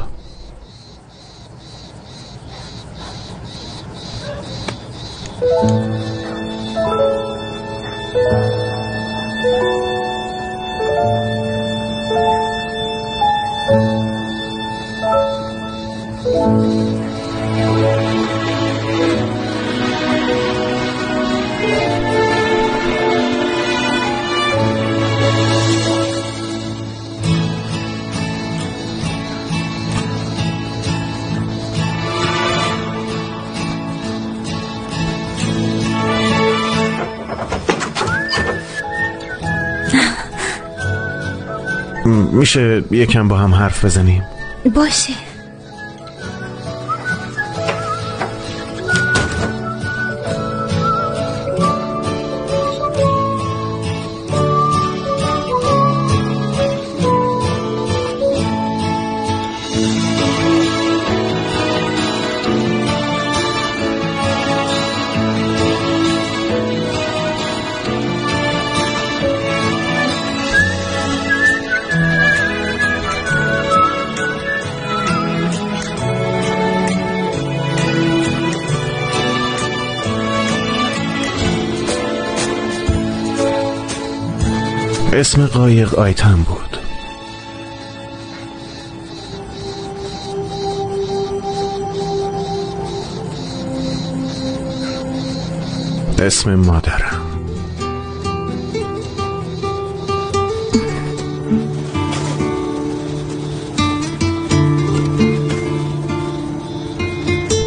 میشه یکم با هم حرف بزنیم؟ باشه. اسم قایق آیتن بود. اسم مادرم.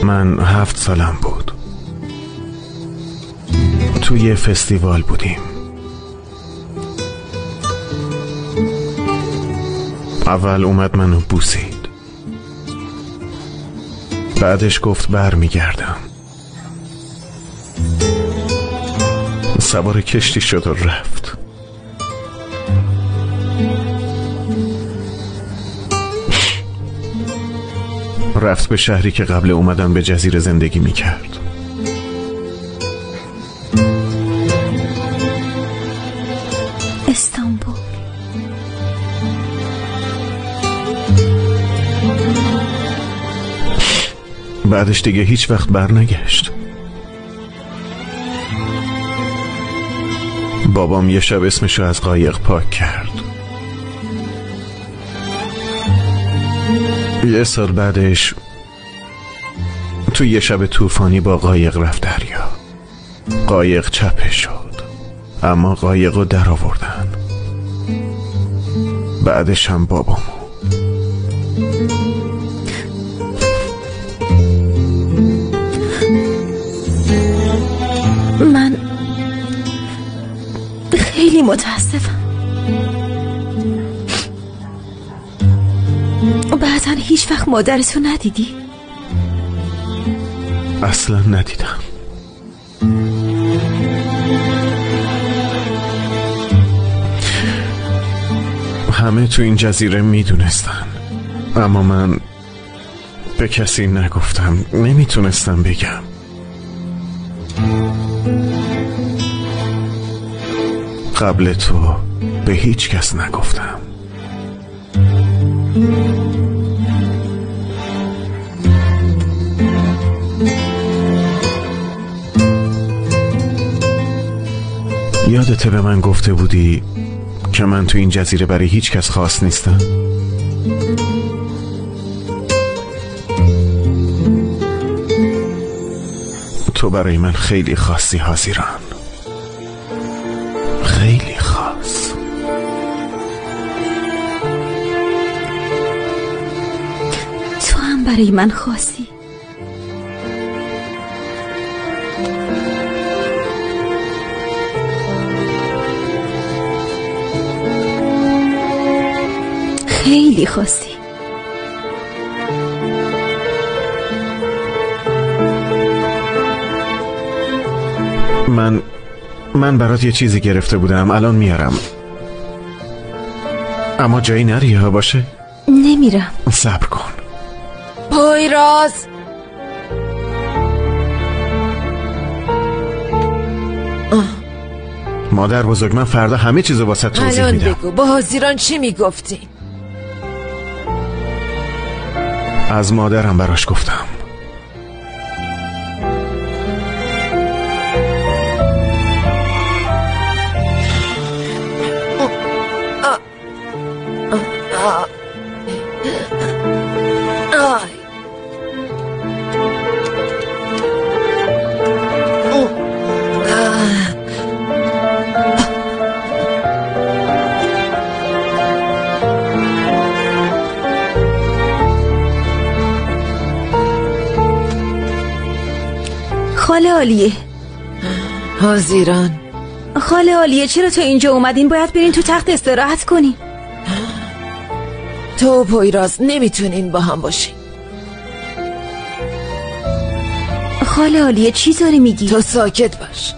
من 7 سالم بود. توی فستیوال بودیم. اول اومد منو بوسید، بعدش گفت برمیگردم. سوار کشتی شد و رفت. رفت به شهری که قبل اومدن به جزیره زندگی میکرد. استانبول. بعدش دیگه هیچ وقت برنگشت. بابام یه شب اسمشو از قایق پاک کرد. یه سال بعدش تو یه شب طوفانی با قایق رفت دریا. قایق چپه شد. اما قایقو در آوردن. بعدش هم بابامو. من خیلی متاسفم. بعدن هیچ وقت مادرتو ندیدی؟ اصلا ندیدم. همه تو این جزیره میدونستن، اما من به کسی نگفتم. نمیتونستم بگم. قبل تو به هیچ کس نگفتم. یادته به من گفته بودی که من تو این جزیره برای هیچ کس خاص نیستم؟ تو برای من خیلی خاصی حزیران، خیلی خاص. تو هم برای من خاصی. خیلی خاصی. من برات یه چیزی گرفته بودم، الان میارم. اما جایی نری ها باشه؟ نمیرم. صبر کن. پویراز، مادر بزرگ، من فردا همه چیزو واسه توضیح الان میدم. بگو با حزیران چی میگفتی؟ از مادرم براش گفتم. خاله عالیه. حزیران، خاله عالیه، چرا تو اینجا اومدین؟ باید برین تو تخت استراحت کنین. تو و پویراز نمیتونین با هم باشین. خاله عالیه چی داری میگی؟ تو ساکت باش،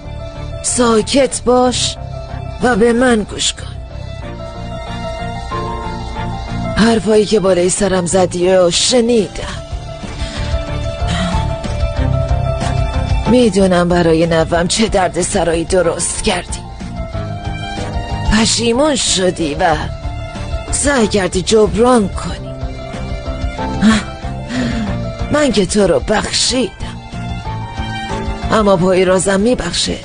ساکت باش و به من گوش کن. حرفایی که بالای سرم زدی و شنیدم. میدونم برای نوام چه درد سرایی درست کردی. پشیمون شدی و سعی کردی جبران کنی. من که تو رو بخشیدم، اما پویرازم میبخشه.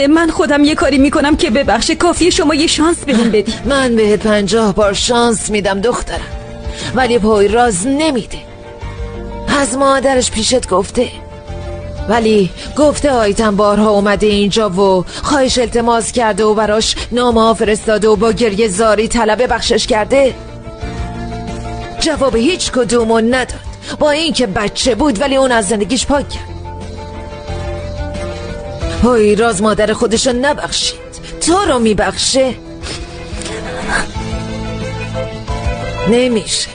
من خودم یه کاری میکنم که ببخشه. کافیه شما یه شانس بهم بدی. من بهت 50 بار شانس میدم دخترم، ولی پویراز نمیده. از مادرش پیشت گفته، ولی گفته آیتم بارها اومده اینجا و خواهش التماس کرده و براش نامه ها فرستاده و با گریه زاری طلب بخشش کرده. جواب هیچ کدومو نداد، با اینکه بچه بود ولی اون از زندگیش پاک کرد. پویراز مادر خودشو نبخشید، تو رو میبخشه؟ نمیشه.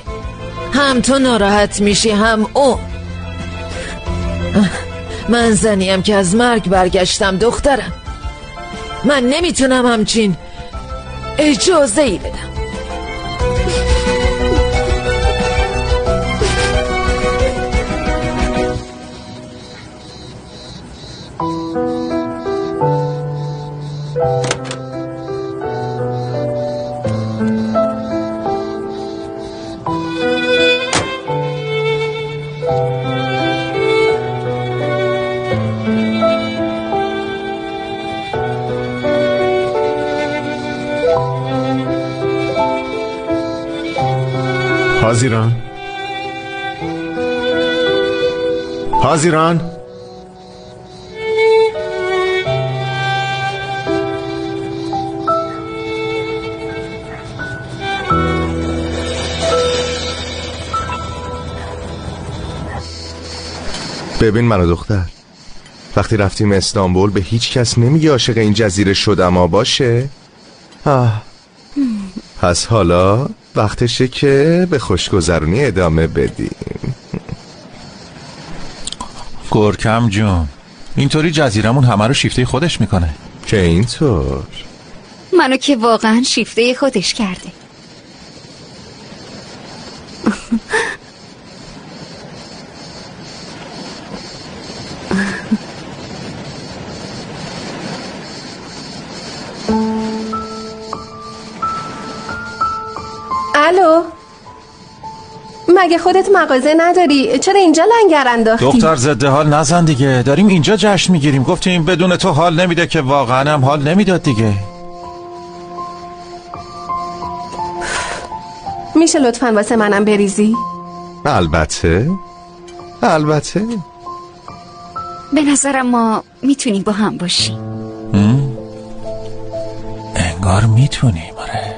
هم تو ناراحت میشی هم اون. من زنیم که از مرگ برگشتم دخترم. من نمیتونم همچین اجازه ای بدم. حزیران ببین منو دختر، وقتی رفتیم استانبول به هیچ کس نمیگی عاشق این جزیره شدم باشه؟ پس حالا وقتشه که به خوشگذرونی ادامه بدیم. گرکم جون، اینطوری جزیرمون همه رو شیفته خودش میکنه. که اینطور؟ منو که واقعا شیفته خودش کرده. الو، مگه خودت مغازه نداری؟ چرا اینجا لنگر انداختی؟ دختر ضد حال نزن دیگه، داریم اینجا جشن میگیریم. گفتیم بدون تو حال نمیده که واقعا هم حال نمیداد دیگه. میشه لطفاً واسه منم بریزی؟ البته البته. به نظرم ما میتونیم با هم باشیم. انگار میتونیم. آره،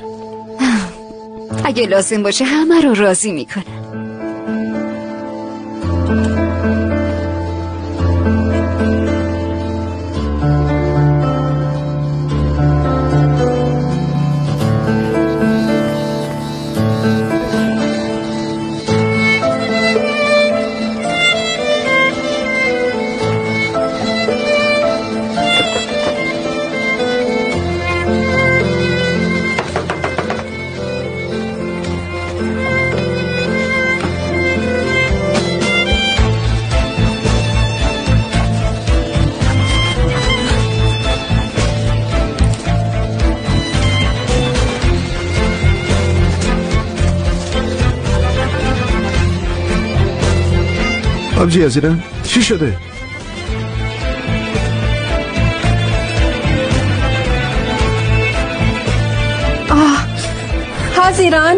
اگه لازم باشه همه رو راضی میکنم. آبجی عزیزم چی شده؟ حاضران؟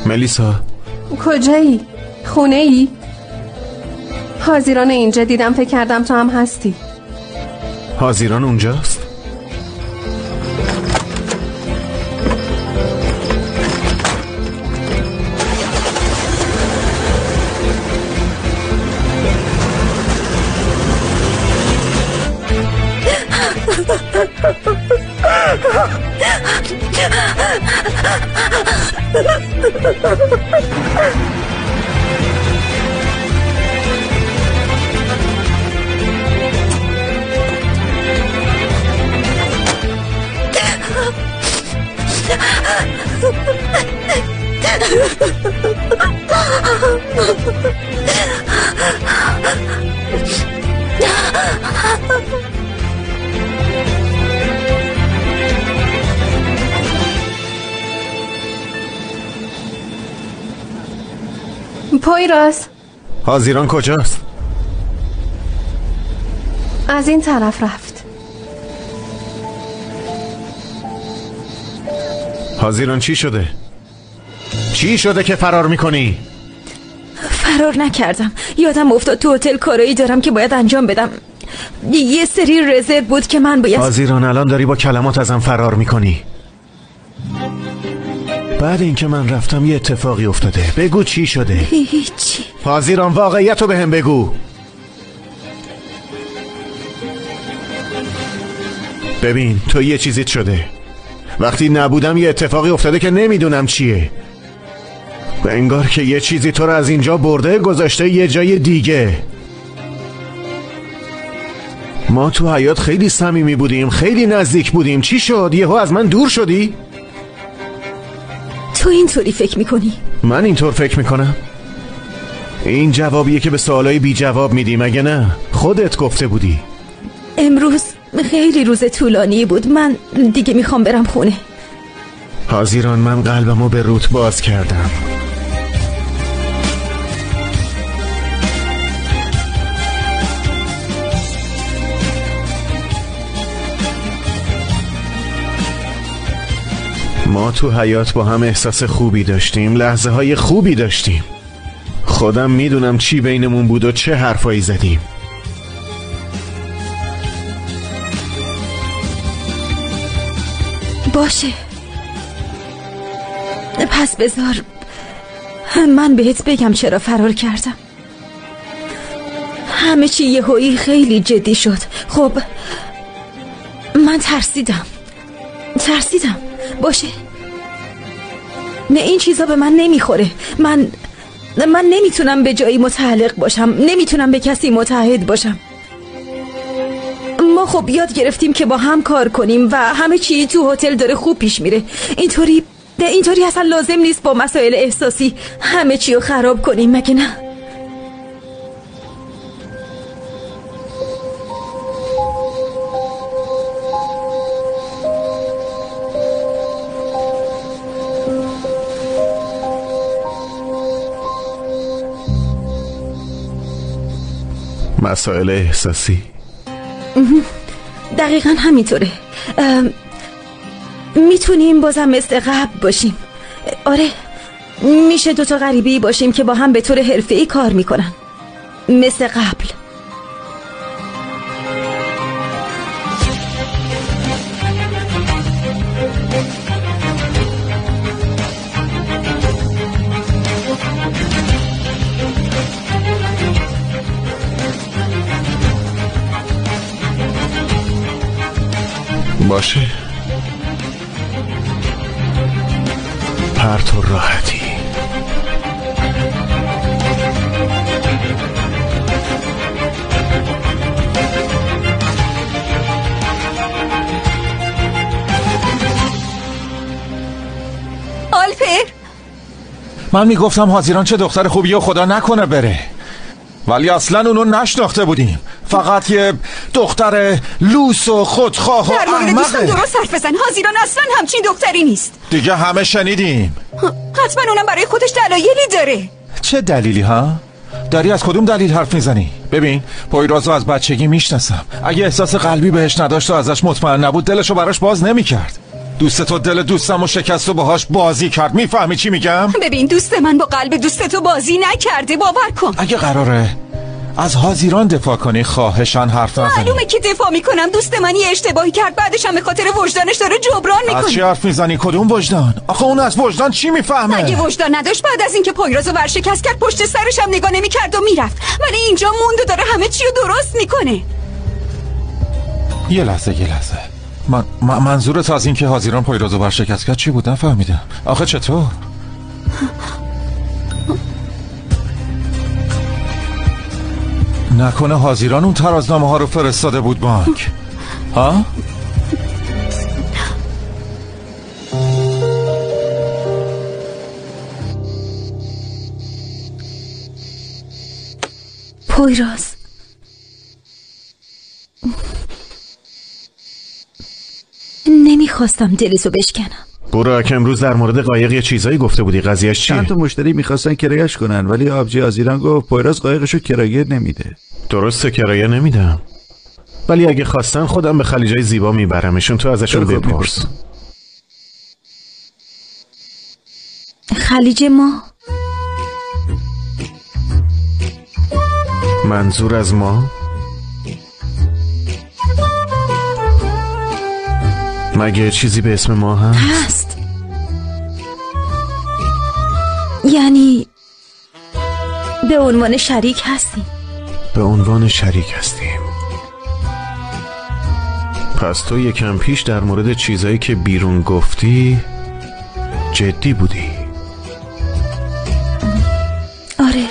ملیسا کجایی؟ خونه ای؟ حاضران اینجا دیدم، فکر کردم تو هم هستی. حاضران اونجاست؟ پویراز، حاضران کجاست؟ از این طرف رفت. حاضران چی شده؟ چی شده که فرار میکنی؟ فرار نکردم، یادم افتاد تو هتل کارایی دارم که باید انجام بدم. یه سری رزرو بود که من باید. حاضران الان داری با کلمات ازم فرار میکنی. بعد اینکه من رفتم یه اتفاقی افتاده. بگو چی شده؟ هیچی. حاضران واقعیت رو به هم بگو. ببین تو یه چیزیت شده. وقتی نبودم یه اتفاقی افتاده که نمیدونم چیه. انگار که یه چیزی تو رو از اینجا برده گذاشته یه جای دیگه. ما تو حیات خیلی صمیمی بودیم، خیلی نزدیک بودیم. چی شد؟ یهو از من دور شدی؟ تو اینطوری فکر میکنی؟ من اینطور فکر میکنم؟ این جوابیه که به سوالای بی جواب میدی مگه نه؟ خودت گفته بودی. امروز خیلی روز طولانی بود، من دیگه میخوام برم خونه. حاضران من قلبمو به روت باز کردم. ما تو حیات با هم احساس خوبی داشتیم، لحظه های خوبی داشتیم. خودم میدونم چی بینمون بود و چه حرفایی زدیم. باشه، پس بذار من بهت بگم چرا فرار کردم. همه چی یهویی خیلی جدی شد. خب من ترسیدم. باشه، نه این چیزا به من نمیخوره. من نمیتونم به جایی متعلق باشم، نمیتونم به کسی متحد باشم. ما خب یاد گرفتیم که با هم کار کنیم و همه چی تو هتل داره خوب پیش میره. اینطوری اصلا لازم نیست با مسائل احساسی همه چی رو خراب کنیم، مگه نه؟ مسائل احساسی دقیقا همینطوره. میتونیم بازم مثل قبل باشیم. آره، میشه دوتا غریبه‌ای باشیم که با هم به طور حرفه‌ای کار میکنن مثل قبل. باشه، پرت و راحتی. آلپر، من میگفتم حاضران چه دختر خوبیه و خدا نکنه بره، ولی اصلا اونو نشناخته بودیم. فقط یه دختر لوس و خودخواه و در مورد دوستم احمقه. درست حرف بزن. حاضران اصلا همچین دختری نیست. دیگه همه شنیدیم. حتما اونم برای خودش دلایلی داره. چه دلیلی ها؟ داری از کدوم دلیل حرف میزنی؟ ببین، پویرازو از بچگی میشناسم. اگه احساس قلبی بهش نداشت و ازش مطمئن نبود دلشو براش باز نمیکرد. دوست تو دل دوستم و شکست و باهاش بازی کرد. میفهمی چی میگم؟ ببین، دوست من با قلب دوست تو بازی نکرده، باور کن. اگه قراره از حاضران دفاع کنی خواهشان حرف نزنی. معلومه که دفاع میکنم. دوست من یه اشتباهی کرد، بعدش هم به خاطر وجدانش داره جبران میکنه. از چی حرف میزنی؟ کدوم وجدان؟ آخه اون از وجدان چی میفهمه؟ اگه وجدان نداشت بعد از اینکه پویرازو ورشکست کرد پشت سرش هم نگاه نمیکرد و میرفت، ولی اینجا موند و داره همه چی رو درست میکنه. یه لحظه منظورت از این که حاضران پویرازو ورشکست کرد چی بود؟ نفهمیدم. آخه چطور؟ نکنه حاضران اون ترازنامه ها رو فرستاده بود بانک؟ ها؟ پویراز، نمیخواستم دلتو بشکنم. براک، امروز در مورد قایق یه چیزایی گفته بودی، قضیهش چیه؟ چند تا مشتری میخواستن کرایه‌اش کنن، ولی آبجی آزیران گفت پویراز قایقشو کرایه نمیده. درسته، کرایه نمیدم، ولی اگه خواستن خودم به خلیجای زیبا میبرمشون، تو ازشون بپرس. خلیج ما؟ منظور از ما؟ مگه چیزی به اسم ما هست؟ یعنی به عنوان شریک هستیم؟ به عنوان شریک هستیم. پس تو یکم پیش در مورد چیزایی که بیرون گفتی جدی بودی؟ آره.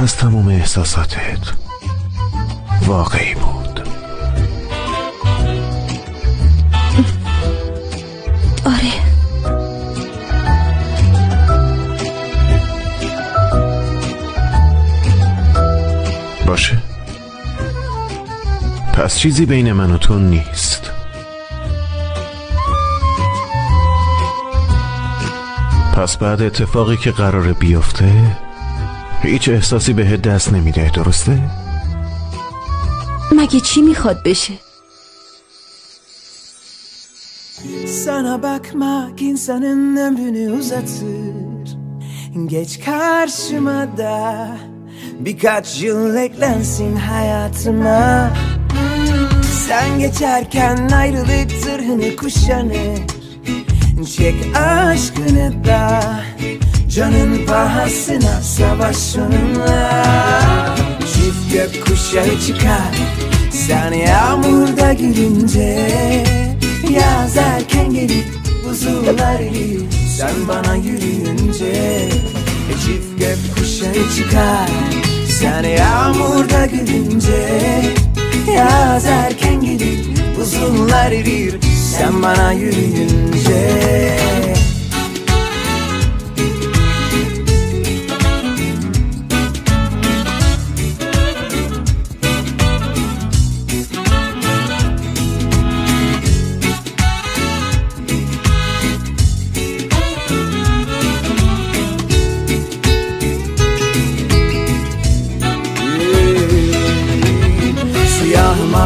پس تمام احساساتت واقعی بود. آره. باشه، پس چیزی بین من و تو نیست. پس بعد اتفاقی که قراره بیفته هیچ احساسی بهت دست نمیده، درسته؟ مگه چی میخواد بشه؟ Sana bakmak insanın ömrünü uzatır. Geç karşıma da birkaç yıl eklensin hayatıma. Sen geçerken ayrılık zırhını kuşanır. Çek aşkını da canın pahasına savaş onunla. Çift gökkuşağı çıkar sen yağmurda gülünce. Yaz erken gelip buzullar erir sen bana yürüyünce. Çift gökkuşağı çıkar sen yağmurda gülünce. Yaz erken gelip buzullar erir sen bana yürüyünce.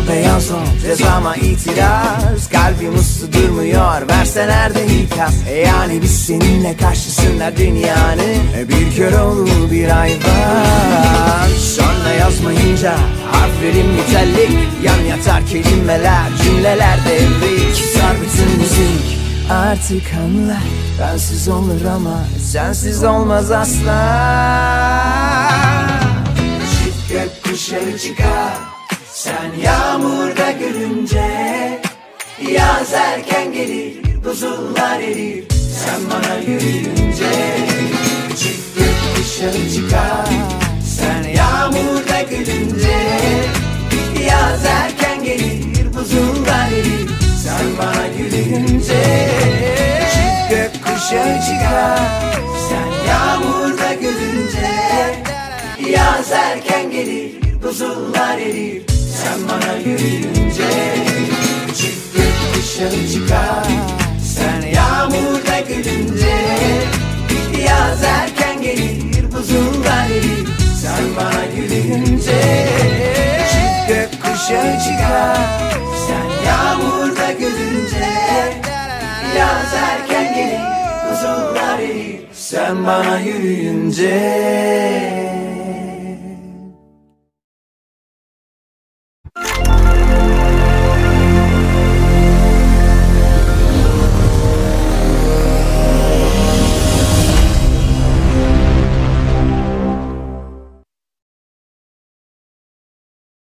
Beyaz ol cezama itiraz. Kalbim uslu durmuyor verse nerede ikaz. Yani biz seninle karşısında dünyanın bir kör olur bir ay var. Sonra yazmayınca harflerim mütellik. Yan yatar kelimeler cümleler devrik. Sar bütün müzik artık anla. Bensiz olur ama sensiz olmaz asla. Çift gökkuşağı çıkar sen yağmurda gülünce. Yaz erken gelir buzullar erir sen bana yürüyünce. Çift gökkuşağı çıkar sen yağmurda gülünce. Yaz erken gelir buzullar erir sen bana yürüyünce. Çift gökkuşağı çıkar sen yağmurda gülünce. Yaz erken gelir buzullar erir sen bana yürüyünce. Çift gökkuşağı çıkar sen yağmurda gülünce. Yaz erken gelir buzullar erir sen bana yürüyünce. Çift gökkuşağı çıkar sen yağmurda gülünce. Yaz erken gelir buzullar erir sen bana yürüyünce.